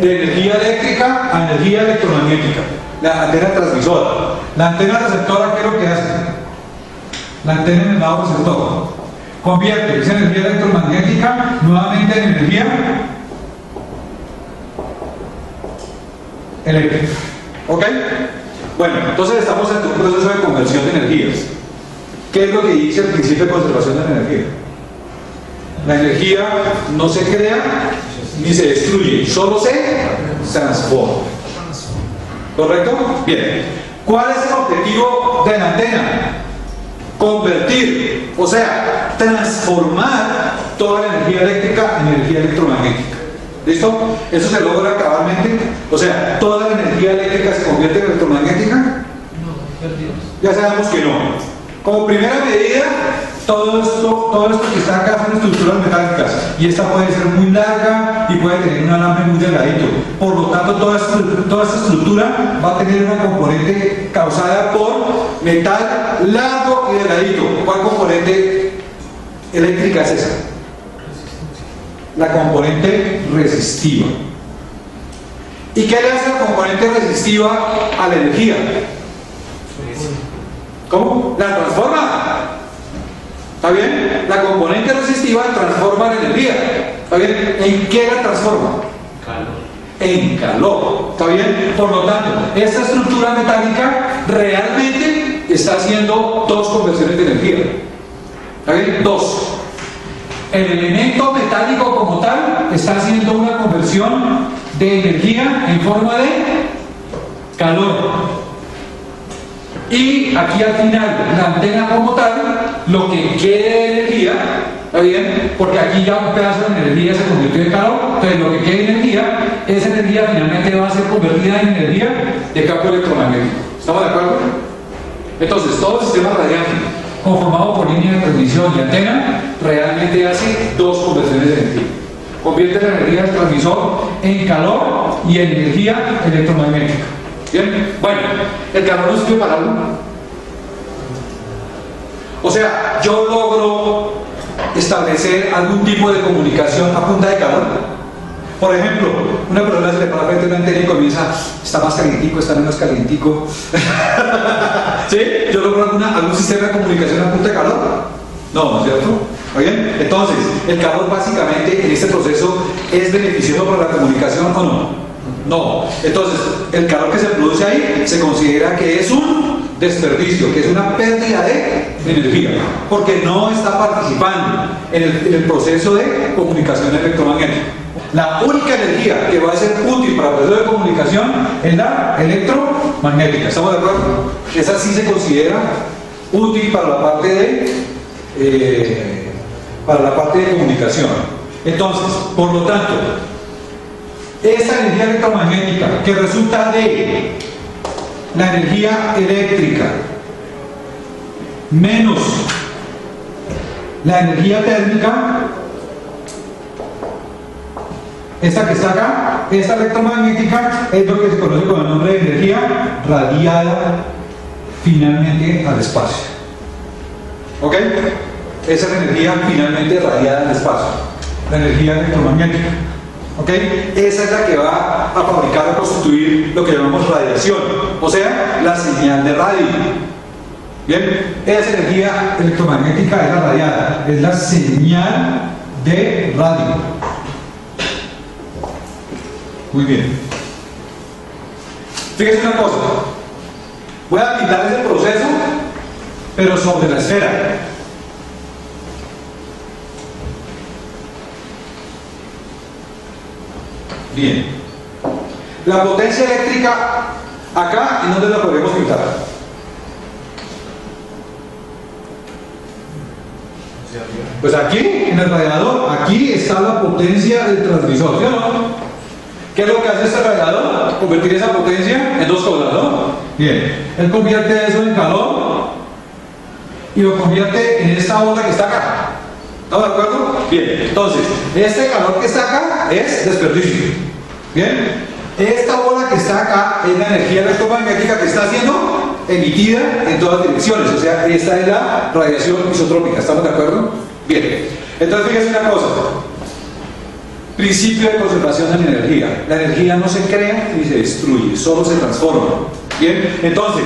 de energía eléctrica a energía electromagnética. La antena transmisora. La antena receptora, ¿qué es lo que hace? La antena en el lado receptor convierte esa energía electromagnética nuevamente en energía eléctrica. ¿Ok? Bueno, entonces estamos ante un proceso de conversión de energías. ¿Qué es lo que dice el principio de conservación de la energía? La energía no se crea ni se destruye, solo se transforma. ¿Correcto? Bien. ¿Cuál es el objetivo de la antena? Convertir, o sea, transformar toda la energía eléctrica en energía electromagnética. ¿Listo? Eso se logra cabalmente. O sea, ¿toda la energía eléctrica se convierte en electromagnética? No, perdidos. Ya sabemos que no. Como primera medida, todo esto que está acá son estructuras metálicas y esta puede ser muy larga y puede tener un alambre muy delgadito. Por lo tanto, toda esta estructura va a tener una componente causada por metal largo y delgadito. ¿Cuál componente eléctrica es esa? La componente resistiva. ¿Y qué le hace la componente resistiva a la energía? ¿Cómo? La transforma. ¿Está bien? La componente resistiva transforma la energía. ¿Está bien? ¿En qué la transforma? En calor. ¿Está bien? Por lo tanto, esta estructura metálica realmente está haciendo dos conversiones de energía. ¿Está bien? Dos. El elemento metálico como tal está haciendo una conversión de energía en forma de calor. Y aquí al final, la antena como tal, lo que quede de energía, ¿está bien? Porque aquí ya un pedazo de energía se convirtió en calor, entonces lo que quede de energía, esa energía finalmente va a ser convertida en energía de campo electromagnético. ¿Estamos de acuerdo? Entonces, todo el sistema radiante conformado por línea de transmisión y antena realmente hace dos conversiones de energía. Convierte la energía del transmisor en calor y en energía electromagnética. ¿Bien? Bueno, el calor no sirve para algo. O sea, yo logro establecer algún tipo de comunicación a punta de calor. Por ejemplo, una persona se le para frente a una antena y comienza, está más calientico, está menos calientico. ¿Sí? Yo logro algún sistema de comunicación a punta de calor. No, ¿no es cierto? ¿Está bien? Entonces, el calor básicamente en este proceso es beneficioso para la comunicación o no. No. Entonces, el calor que se produce ahí se considera que es un desperdicio, que es una pérdida de energía, porque no está participando en el proceso de comunicación electromagnética. La única energía que va a ser útil para el proceso de comunicación es la electromagnética. ¿Estamos de acuerdo? Esa sí se considera útil para la parte de comunicación. Entonces, por lo tanto, esta energía electromagnética que resulta de la energía eléctrica menos la energía térmica, esta que está acá, esta electromagnética, es lo que se conoce con el nombre de energía radiada finalmente al espacio. ¿Ok? Esa es la energía finalmente radiada al espacio, la energía electromagnética. ¿Ok? Esa es la que va a fabricar o constituir lo que llamamos radiación, o sea, la señal de radio. Bien, esa energía electromagnética es la radiada, es la señal de radio. Muy bien. Fíjense una cosa, voy a pintar ese proceso, pero sobre la esfera. Bien, la potencia eléctrica acá, ¿en dónde la podemos pintar? Pues aquí, en el radiador, aquí está la potencia del transmisor, ¿sí o no? ¿Qué es lo que hace este radiador? Convertir esa potencia en dos cosas, ¿no? Bien, él convierte eso en calor y lo convierte en esta onda que está acá. ¿Estamos de acuerdo? Bien, entonces, este calor que está acá es desperdicio. Bien, esta bola que está acá es la energía electromagnética que está siendo emitida en todas direcciones, o sea, esta es la radiación isotrópica. ¿Estamos de acuerdo? Bien, entonces fíjense una cosa, principio de conservación de la energía. La energía no se crea ni se destruye, solo se transforma. Bien, entonces,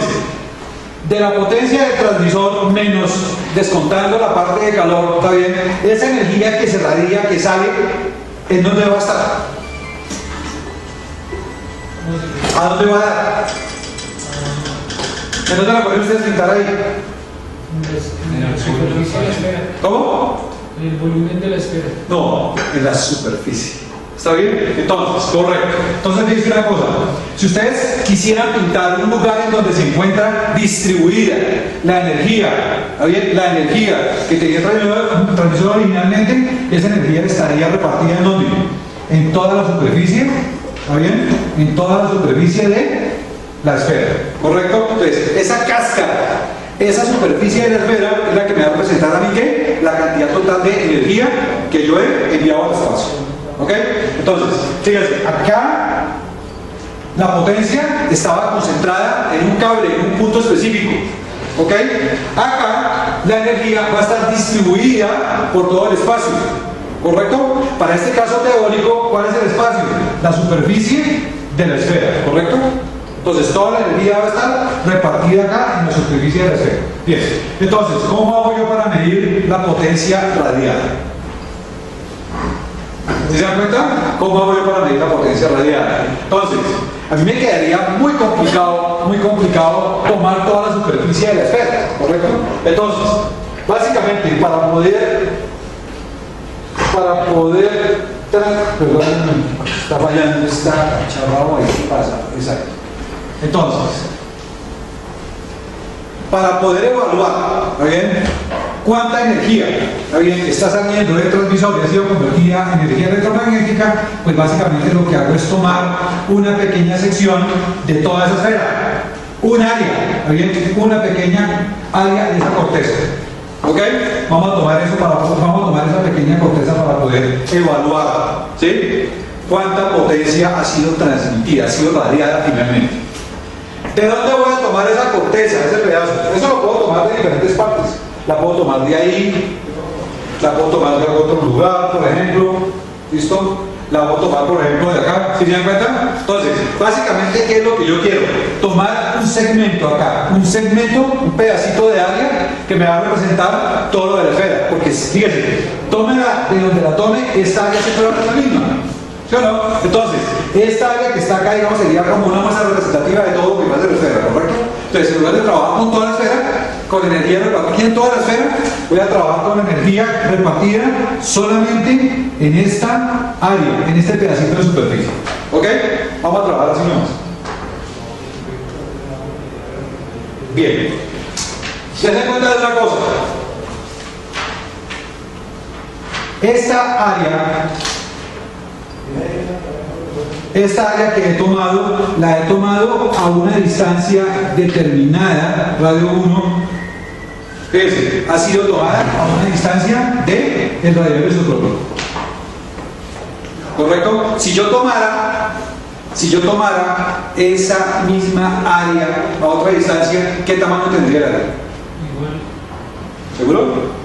de la potencia del transmisor menos descontando la parte de calor, ¿está bien? Esa energía que se radia, que sale, ¿en dónde va a estar? ¿A dónde va a dar? ¿En dónde la pueden ustedes pintar ahí? En la superficie de la esfera. ¿Cómo? En el volumen de la esfera. No, en la superficie. ¿Está bien? Entonces, correcto. Entonces, fíjense una cosa. Si ustedes quisieran pintar un lugar en donde se encuentra distribuida la energía, ¿está bien? La energía que tenía el transmisor originalmente, esa energía estaría repartida ¿en dónde? En toda la superficie, ¿está bien? En toda la superficie de la esfera. ¿Correcto? Entonces, esa cáscara, esa superficie de la esfera es la que me va a representar a mí ¿qué? La cantidad total de energía que yo he enviado al espacio. ¿Ok? Entonces, fíjense, acá la potencia estaba concentrada en un cable, en un punto específico. ¿Ok? Acá la energía va a estar distribuida por todo el espacio. ¿correcto? Para este caso teórico, ¿cuál es el espacio? La superficie de la esfera, ¿correcto? Entonces, toda la energía va a estar repartida acá en la superficie de la esfera. Bien, entonces, ¿cómo hago yo para medir la potencia radial? ¿Se dan cuenta? ¿Cómo hago yo para medir la potencia radial? Entonces, a mí me quedaría muy complicado tomar toda la superficie de la esfera, ¿correcto? Entonces, básicamente, para poder, perdón, está fallando, está charrado ahí, ¿qué pasa? Exacto. Entonces, para poder evaluar, ¿está bien? ¿Cuánta energía, está bien, está saliendo del transmisor y ha sido convertida en energía electromagnética? Pues básicamente lo que hago es tomar una pequeña sección de toda esa esfera, un área, ¿está bien? Una pequeña área de esa corteza. ¿Ok? Vamos a tomar esa pequeña corteza para poder evaluar, ¿sí? Cuánta potencia ha sido transmitida, ha sido radiada finalmente. ¿De dónde voy a tomar esa corteza, ese pedazo? Eso lo puedo tomar de diferentes partes. La puedo tomar de ahí, la puedo tomar de otro lugar, por ejemplo. ¿Listo? La puedo tomar, por ejemplo, de acá. ¿Sí se dan cuenta? Entonces, básicamente, ¿qué es lo que yo quiero? Tomar un segmento acá, un pedacito de área que me va a representar todo lo de la esfera. Porque, fíjense, tómela de donde la tome, esta área siempre va a ser la misma. ¿Sí o no? Entonces, esta área que está acá, digamos, sería como una muestra representativa de todo lo que va a ser la esfera, ¿correcto? Entonces, en lugar de trabajar con toda la esfera, con energía repartida en toda la esfera, voy a trabajar con energía repartida solamente en esta área, en este pedacito de superficie. ¿Ok? Vamos a trabajar así nomás. Bien. ¿Se dan cuenta de una cosa? Esta área que he tomado, la he tomado a una distancia determinada, radio 1, fíjense, ha sido tomada a una distancia del radiador isotrópico. ¿Correcto? Si yo tomara esa misma área a otra distancia, ¿qué tamaño tendría el área? ¿Seguro?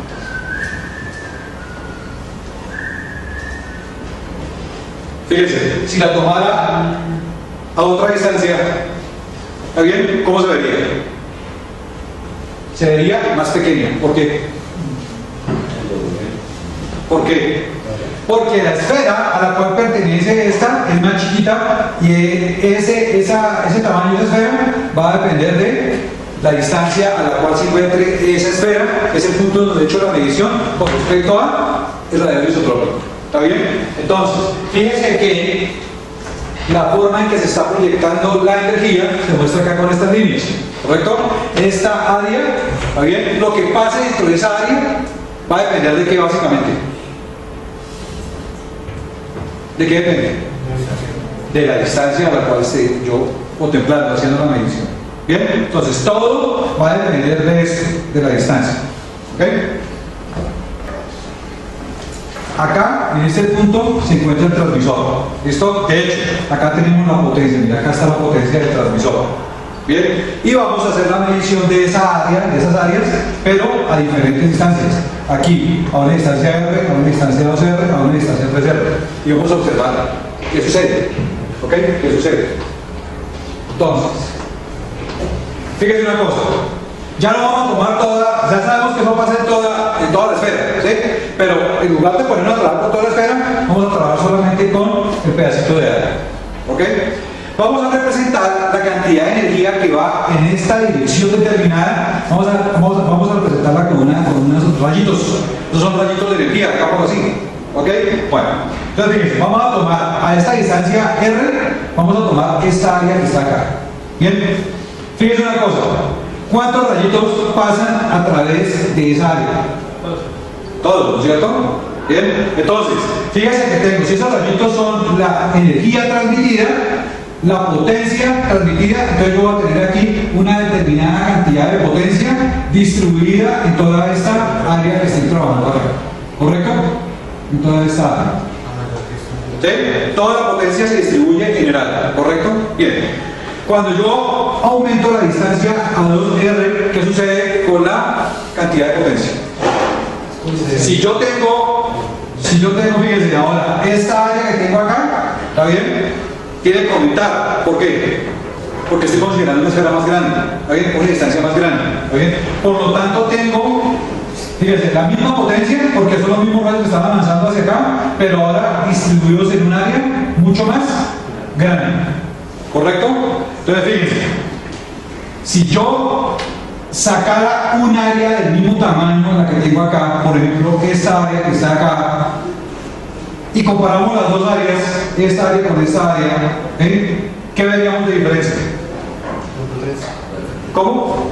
Fíjense, si la tomara a otra distancia, ¿está bien? ¿Cómo se vería? Se vería más pequeña. ¿Por qué? ¿Por qué? Porque la esfera a la cual pertenece esta es más chiquita y ese tamaño de esfera va a depender de la distancia a la cual se encuentre esa esfera, que es el punto donde he hecho la medición con respecto a el radiador isotrópico. ¿Está bien? Entonces, fíjense que la forma en que se está proyectando la energía se muestra acá con estas líneas, ¿correcto? Esta área, ¿está bien? Lo que pase dentro de esa área va a depender de qué básicamente. ¿De qué depende? De la distancia a la cual esté yo contemplando, haciendo la medición. ¿Bien? Entonces, todo va a depender de esto, de la distancia. ¿Ok? Acá, en este punto, se encuentra el transmisor. ¿Listo? De hecho, acá tenemos la potencia. Mira, acá está la potencia del transmisor. Bien, y vamos a hacer la medición de esa área, de esas áreas, pero a diferentes distancias. Aquí, a una distancia R, a una distancia 2R, a una distancia 3R. Y vamos a observar qué sucede. ¿Ok? ¿Qué sucede? Entonces, fíjense una cosa. Ya no vamos a tomar toda, ya sabemos que no pasa en toda la esfera, ¿sí? Pero en lugar de ponernos a trabajar con toda la esfera, vamos a trabajar solamente con el pedacito de área. ¿Ok? Vamos a representar la cantidad de energía que va en esta dirección determinada. Vamos a representarla con unos rayitos. Estos son rayitos de energía, digamos así. ¿Ok? Bueno, entonces fíjense, vamos a tomar a esta distancia R, vamos a tomar esta área que está acá. Bien, fíjense una cosa. ¿Cuántos rayitos pasan a través de esa área? Todos, ¿no es cierto? Bien, entonces, fíjense que tengo, si esos rayitos son la energía transmitida, la potencia transmitida, entonces yo voy a tener aquí una determinada cantidad de potencia distribuida en toda esta área que estoy trabajando acá. ¿Correcto? En toda esta área. ¿Sí? Toda la potencia se distribuye en general, ¿correcto? Bien. Cuando yo aumento la distancia a 2R, ¿qué sucede con la cantidad de potencia? Si yo Si yo tengo, fíjense, ahora, esta área que tengo acá, ¿está bien? Tiene que aumentar. ¿Por qué? Porque estoy considerando una esfera más grande, ¿está bien? Una distancia más grande, ¿está bien? Por lo tanto, tengo, fíjense, la misma potencia, porque son los mismos rayos que están avanzando hacia acá, pero ahora distribuidos en un área mucho más grande. ¿Correcto? Entonces, fíjense, si yo sacara un área del mismo tamaño a la que tengo acá, por ejemplo, esta área que está acá, y comparamos las dos áreas, esta área con esta área, ¿qué veríamos de diferencia? La potencia. ¿Cómo?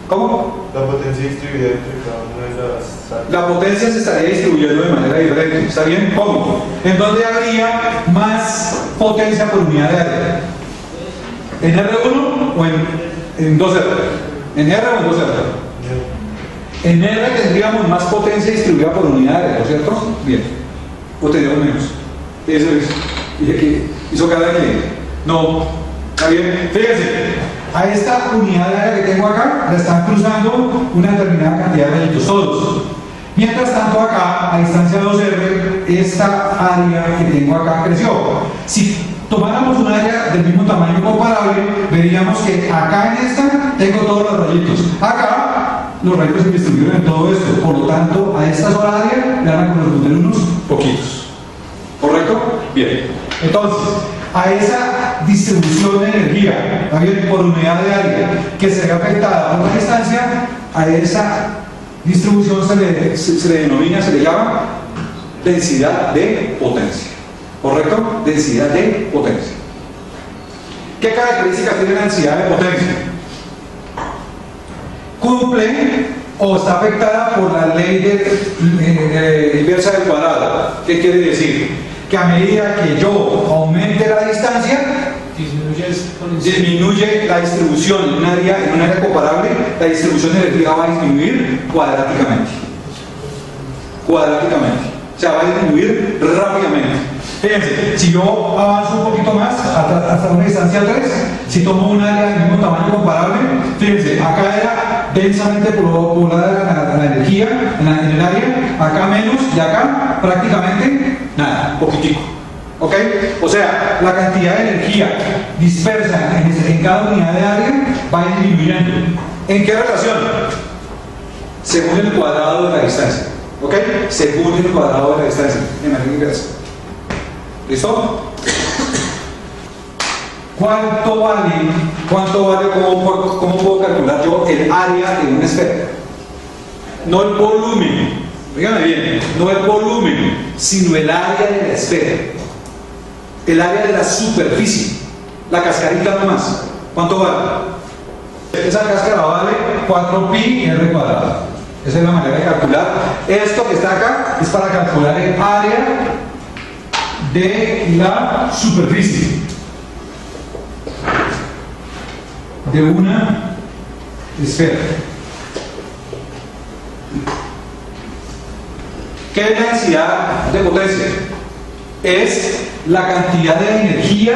¿Cómo? La potencia distribuida entre cada una de las áreas. La potencia se estaría distribuyendo de manera diferente. ¿Está bien? ¿Cómo? ¿En dónde habría más potencia por unidad de área? ¿En R1 o en 2R? ¿En R o en 2R? En R tendríamos más potencia distribuida por unidad de área, ¿no es cierto? Bien. O tendríamos menos. Eso es. Dije que hizo cada cliente. No. ¿Está bien? Fíjense. A esta unidad de área que tengo acá, la están cruzando una determinada cantidad de rayitos todos. Mientras tanto acá, a distancia 2R, esta área que tengo acá creció. Si tomáramos un área del mismo tamaño comparable, veríamos que acá en esta tengo todos los rayitos. Acá, los rayitos se distribuyen en todo esto. Por lo tanto, a esta sola área le van a corresponder unos poquitos. ¿Correcto? Bien. Entonces, a esa distribución de energía, ¿está bien? Por unidad de área, que se ve afectada por la distancia, a esa distribución se le denomina, se le llama densidad de potencia. ¿Correcto? Densidad de potencia. ¿Qué características tiene la densidad de potencia? Cumple o está afectada por la ley de inversa del cuadrado. ¿Qué quiere decir? Que a medida que yo aumente la distancia, disminuye la distribución en un área comparable, la distribución de energía va a disminuir cuadráticamente. Cuadráticamente. O sea, va a disminuir rápidamente. Fíjense, si yo avanzo un poquito más hasta una distancia 3, si tomo un área del mismo tamaño comparable, fíjense, acá era densamente poblada la energía en el área, acá menos y acá prácticamente nada, poquitico. ¿Ok? O sea, la cantidad de energía dispersa en cada unidad de área va disminuyendo. ¿En qué relación? Según el cuadrado de la distancia. ¿Ok? Según el cuadrado de la distancia, en la línea inversa. ¿Listo? ¿Cuánto vale? ¿Cómo puedo calcular yo el área de una esfera? No el volumen, díganme bien, no el volumen, sino el área de la esfera. El área de la superficie, la cascarita nomás. ¿Cuánto vale? Esa cáscara vale 4pi r cuadrado. Esa es la manera de calcular. Esto que está acá es para calcular el área de la superficie de una esfera. ¿Qué es la densidad de potencia? Es la cantidad de energía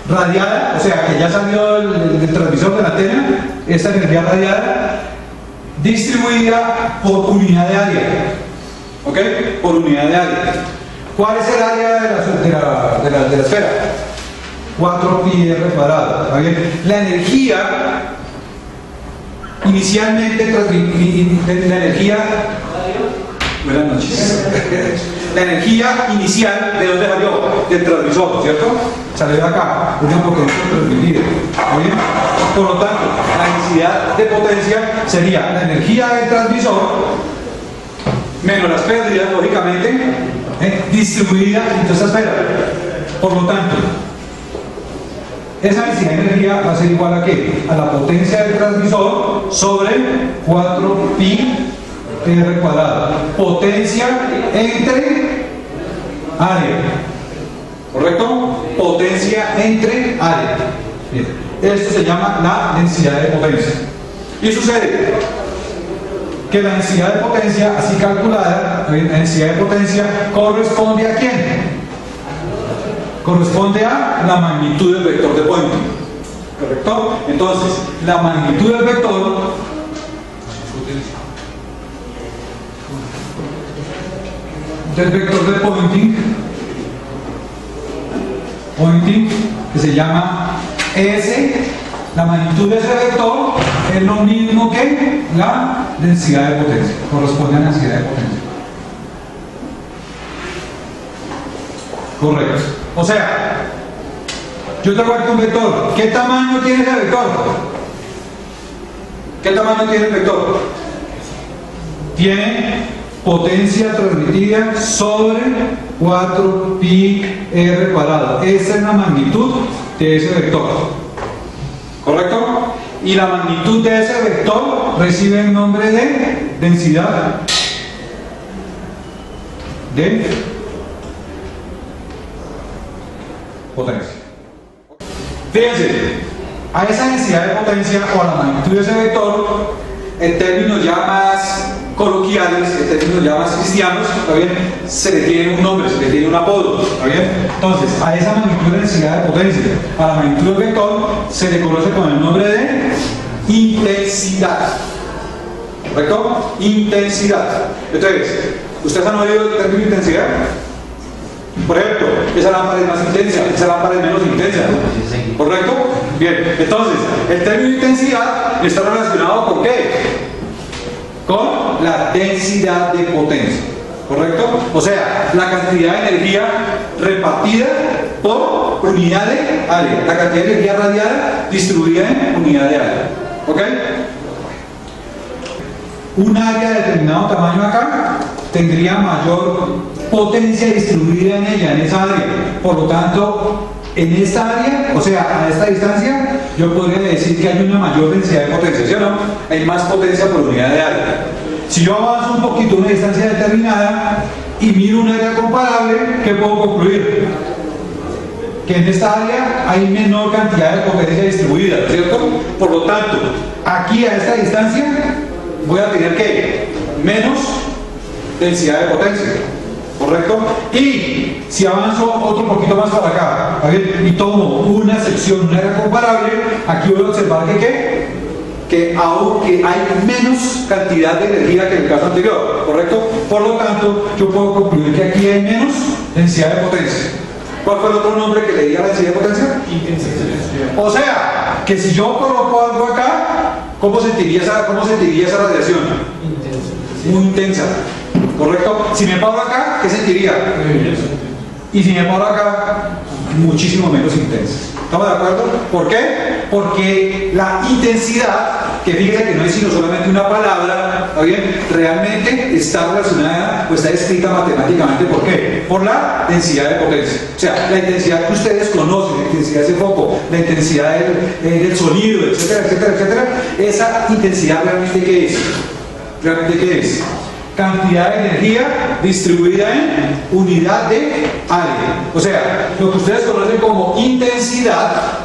radiada, o sea, que ya salió del transmisor de la antena, esta energía radiada distribuida por unidad de área. ¿Ok? Por unidad de área. ¿Cuál es el área de la esfera? 4pi r cuadrado. ¿Está bien? La energía inicialmente la energía. Buenas noches. La energía inicial, ¿de dónde salió? Del transmisor, ¿cierto? Salió de acá, por ejemplo, que es transmitido. ¿Está bien? Por lo tanto, la densidad de potencia sería la energía del transmisor menos las pérdidas, lógicamente, distribuida en toda esa esfera. Por lo tanto, esa densidad de energía va a ser igual a ¿qué? A la potencia del transmisor sobre 4pi r cuadrado. Potencia entre área. ¿Correcto? Potencia entre área. Bien. Esto se llama la densidad de potencia. Y sucede que la densidad de potencia, así calculada, la densidad de potencia corresponde ¿a quién? Corresponde a la magnitud del vector de Poynting. ¿Correcto? Entonces, la magnitud del vector del vector de pointing, que se llama S, la magnitud de ese vector es lo mismo que la densidad de potencia, corresponde a la densidad de potencia. Correcto. O sea, yo tengo aquí un vector. ¿Qué tamaño tiene ese vector? ¿Qué tamaño tiene el vector? Tiene potencia transmitida sobre 4pi r cuadrado. Esa es la magnitud de ese vector. ¿Correcto? Y la magnitud de ese vector recibe el nombre de densidad de potencia. Fíjense, a esa densidad de potencia o a la magnitud de ese vector, en términos ya más coloquiales, en términos ya más cristianos, ¿está bien? Se le tiene un nombre, se le tiene un apodo, ¿está bien? Entonces, a esa magnitud de densidad de potencia, a la magnitud del vector, se le conoce con el nombre de intensidad. ¿Correcto? Intensidad. Entonces, ¿ustedes han oído el término intensidad? Por ejemplo, esa lámpara es más intensa, esa lámpara es menos intensa. ¿Correcto? Bien, entonces, el término intensidad está relacionado con ¿qué? Con la densidad de potencia. ¿Correcto? O sea, la cantidad de energía repartida por unidad de área. La cantidad de energía radiada distribuida en unidad de área. ¿Ok? Un área de determinado tamaño acá tendría mayor potencia distribuida en ella, en esa área. Por lo tanto, en esta área, o sea, a esta distancia, yo podría decir que hay una mayor densidad de potencia, ¿sí o no? Hay más potencia por unidad de área. Si yo avanzo un poquito una distancia determinada y miro un área comparable, ¿qué puedo concluir? Que en esta área hay menor cantidad de potencia distribuida, ¿cierto? Por lo tanto, aquí a esta distancia voy a tener que menos densidad de potencia. ¿Correcto? Y si avanzo otro poquito más para acá, a ver, y tomo una sección, una área comparable, aquí voy a observar que aunque hay menos cantidad de energía que en el caso anterior, ¿correcto? Por lo tanto, yo puedo concluir que aquí hay menos densidad de potencia. ¿Cuál fue el otro nombre que le di a la densidad de potencia? Intensidad. O sea, que si yo coloco algo acá, ¿cómo sentiría esa radiación? Muy intensa. ¿Correcto? Si me paro acá, ¿qué sentiría? Y si me paro acá, muchísimo menos intensa. ¿Estamos de acuerdo? ¿Por qué? Porque la intensidad, que fíjense que no es sino solamente una palabra, ¿está bien? Realmente está relacionada o está escrita matemáticamente. ¿Por qué? Por la densidad de potencia. O sea, la intensidad que ustedes conocen, la intensidad de ese foco, la intensidad del sonido, etcétera, etcétera, etcétera, esa intensidad realmente ¿qué es? ¿Realmente qué es? Cantidad de energía distribuida en unidad de área. O sea, lo que ustedes conocen como intensidad,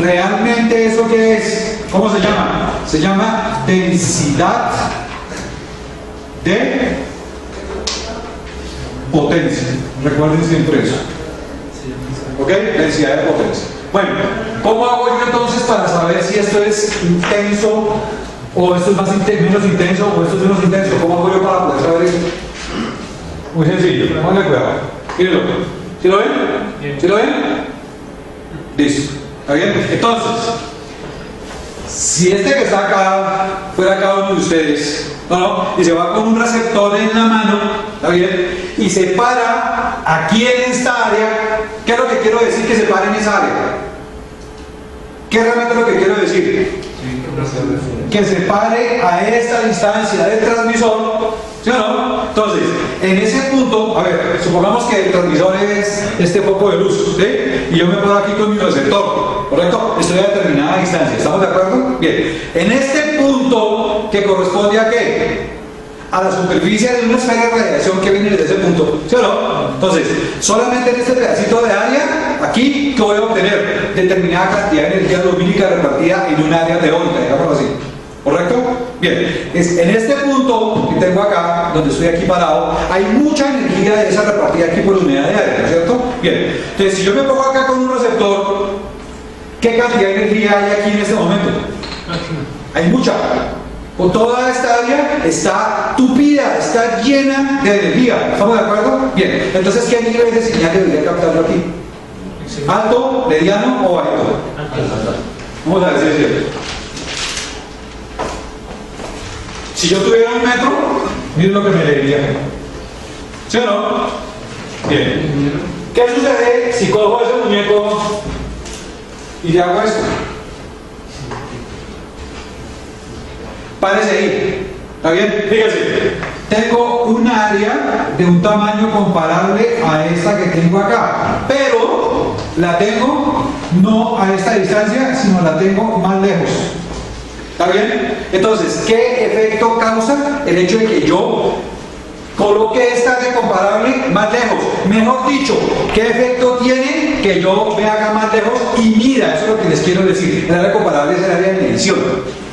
realmente eso que es, ¿cómo se llama? Se llama densidad de potencia. Recuerden siempre eso. ¿Ok? Densidad de potencia. Bueno, ¿cómo hago yo entonces para saber si esto es intenso o esto es menos intenso o esto es menos intenso? ¿Cómo hago yo para poder saber eso? Muy sencillo, ponle cuidado. Mírenlo. ¿Sí lo ven? ¿Sí lo ven? Listo. ¿Está bien? Entonces, si este que está acá fuera cada uno de ustedes, y se va con un receptor en la mano, ¿está bien? Y se para aquí en esta área, ¿qué es lo que quiero decir que se pare en esa área? ¿Qué es realmente lo que quiero decir? Que se pare a esta distancia del transmisor, ¿sí o no? Entonces, en ese punto, a ver, supongamos que el transmisor es este foco de luz, ¿sí? Y yo me paro aquí con mi receptor, ¿correcto? Estoy a determinada distancia, ¿estamos de acuerdo? Bien, en este punto, que corresponde a ¿qué? A la superficie de una esfera de radiación que viene desde ese punto, ¿sí o no? Entonces, solamente en este pedacito de área, aquí, ¿qué voy a obtener? Determinada cantidad de energía lumínica repartida en un área teórica, digámoslo así. ¿Correcto? Bien, en este punto que tengo acá, donde estoy aquí parado, hay mucha energía de esa repartida aquí por unidad de área, ¿no es cierto? Bien, entonces si yo me pongo acá con un receptor, ¿qué cantidad de energía hay aquí en este momento? Hay mucha. O toda esta área está tupida, está llena de energía. ¿Estamos de acuerdo? Bien. Entonces, ¿qué nivel de señal debería captarlo aquí? ¿Alto, mediano o alto? Vamos a ver si es cierto. Si yo tuviera 1 metro, miren lo que me leería. ¿Sí o no? Bien. ¿Qué sucede si cojo ese muñeco y le hago esto? Párese ahí. ¿Está bien? Fíjese. Tengo un área de un tamaño comparable a esta que tengo acá, pero la tengo no a esta distancia, sino la tengo más lejos. ¿Está bien? Entonces, ¿qué efecto causa el hecho de que yo coloque esta área comparable más lejos? Mejor dicho, ¿qué efecto tiene que yo me haga más lejos y mida? Eso es lo que les quiero decir. El área comparable es el área de medición.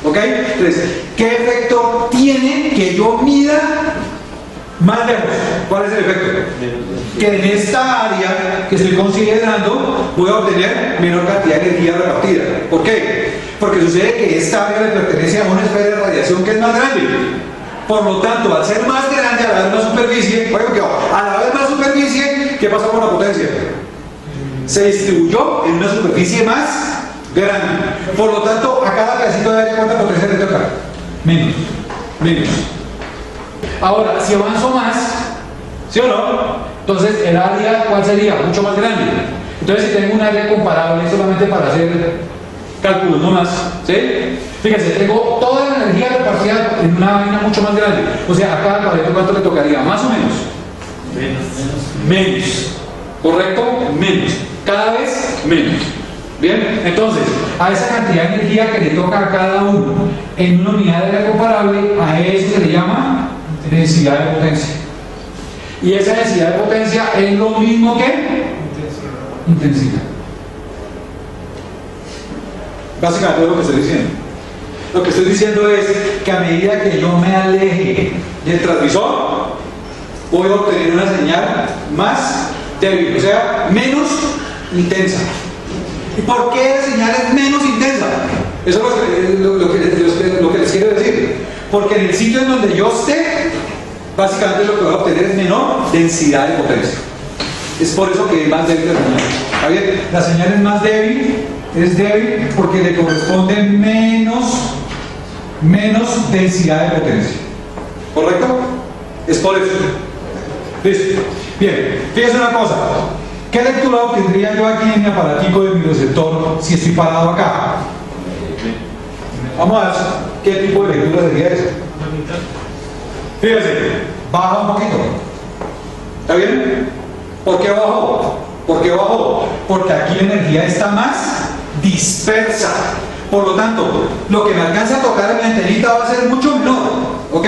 ¿Ok? Entonces, ¿qué efecto tiene que yo mida más lejos? ¿Cuál es el efecto? Que en esta área que estoy considerando voy a obtener menor cantidad de energía repartida. ¿Por qué? Porque sucede que esta área le pertenece a una esfera de radiación que es más grande. Por lo tanto, al ser más grande, al haber más superficie, al haber más superficie, ¿qué pasa con la potencia? Se distribuyó en una superficie más grande. Por lo tanto, a cada pedacito de área, ¿cuánta potencia le toca? Menos. Ahora, si avanzo más, ¿sí o no? Entonces, el área, ¿cuál sería? Mucho más grande. Entonces, si tengo un área comparable, solamente para hacer cálculos no más, ¿sí? Fíjense, tengo toda la energía repartida en una vaina mucho más grande. O sea, a cada cuadrito, ¿cuánto le tocaría? ¿Más o menos? Menos. ¿Correcto? Menos. Cada vez menos. Bien, entonces, a esa cantidad de energía que le toca a cada uno en una unidad de área comparable, a eso se le llama densidad de potencia. Y esa densidad de potencia es lo mismo que intensidad. Básicamente es lo que estoy diciendo. Lo que estoy diciendo es que a medida que yo me aleje del transmisor, voy a obtener una señal más débil, o sea, menos intensa. ¿Y por qué la señal es menos intensa? Eso es lo que les quiero decir. Porque en el sitio en donde yo esté, básicamente lo que voy a obtener es menor densidad de potencia. Es por eso que es más débil la señal. ¿Está bien? La señal es más débil, es débil porque le corresponde menos densidad de potencia. ¿Correcto? Es por eso. ¿Listo? Bien, fíjense una cosa. ¿Qué lectura obtendría yo aquí en mi aparatico de mi receptor si estoy parado acá? Vamos a ver qué tipo de lectura sería eso. Fíjense, baja un poquito. ¿Está bien? ¿Por qué bajó? ¿Por qué bajó? Porque aquí la energía está más dispersa. Por lo tanto, lo que me alcanza a tocar en mi antenita va a ser mucho menor. ¿Ok?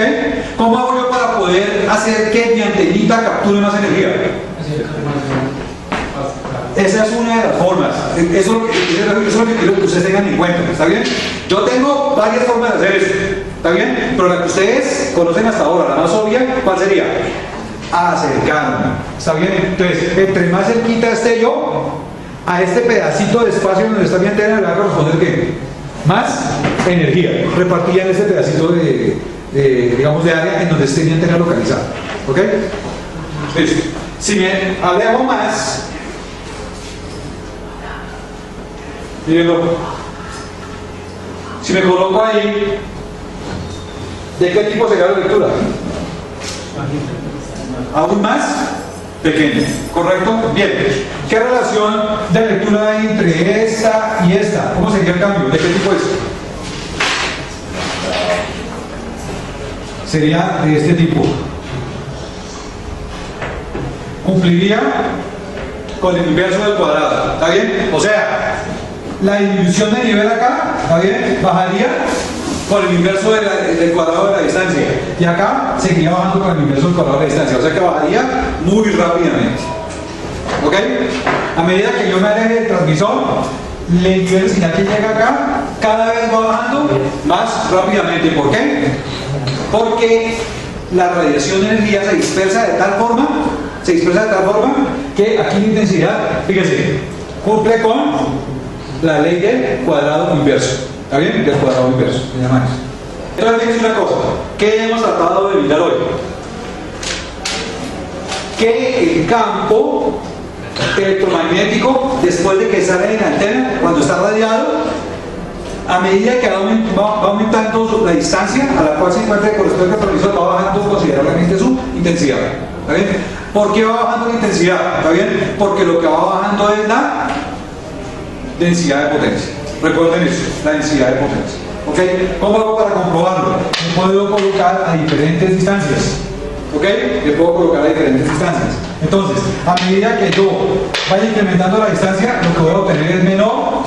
¿Cómo hago yo para poder hacer que mi antenita capture más energía? Esa es una de las formas. Eso es lo que quiero que ustedes tengan en cuenta. ¿Está bien? Yo tengo varias formas de hacer esto. ¿Está bien? Pero la que ustedes conocen hasta ahora, la más obvia, ¿cuál sería? Acercarme. ¿Está bien? Entonces, entre más cerquita esté yo a este pedacito de espacio donde está mi antena, le va a corresponder ¿qué? Más energía repartida en este pedacito digamos, de área en donde esté mi antena localizada. ¿Ok? Listo. Si me alejo más, mírenlo. Si me coloco ahí, ¿de qué tipo sería la lectura? Aún más pequeño, ¿correcto? Bien. ¿Qué relación de lectura hay entre esta y esta? ¿Cómo sería el cambio? ¿De qué tipo es? Sería de este tipo. Cumpliría con el inverso del cuadrado. ¿Está bien? O sea, la disminución de nivel acá, ¿está bien? Bajaría con el inverso del cuadrado de la distancia. Y acá seguiría bajando con el inverso del cuadrado de la distancia. O sea que bajaría muy rápidamente. ¿Ok? A medida que yo me aleje del transmisor, el nivel de señal que llega acá cada vez va bajando más rápidamente. ¿Por qué? Porque la radiación de energía se dispersa de tal forma que aquí la intensidad, fíjense, cumple con la ley del cuadrado inverso. ¿Está bien? Del cuadrado inverso, se llama eso. Entonces, fíjense una cosa, ¿qué hemos tratado de mirar hoy? Que el campo electromagnético, después de que sale de la antena, cuando está radiado, a medida que va aumentando la distancia a la cual se encuentra el correspondiente al transmisor, va bajando considerablemente su intensidad. ¿Está bien? ¿Por qué va bajando la intensidad? ¿Está bien? Porque lo que va bajando es la densidad de potencia. Recuerden eso, la densidad de potencia. ¿Ok? ¿Cómo hago para comprobarlo? Me puedo colocar a diferentes distancias. ¿Ok? Le puedo colocar a diferentes distancias. Entonces, a medida que yo vaya incrementando la distancia, lo que voy a obtener es menor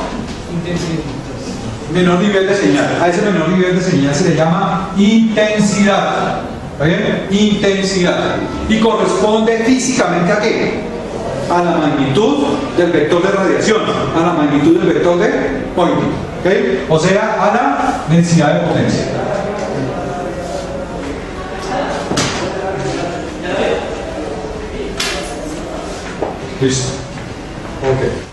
nivel de señal. A ese menor nivel de señal se le llama intensidad. ¿Está bien? Intensidad. ¿Y corresponde físicamente a qué? A la magnitud del vector de radiación, a la magnitud del vector de Poynting. ¿Okay? O sea, a la densidad de potencia. Listo. Ok.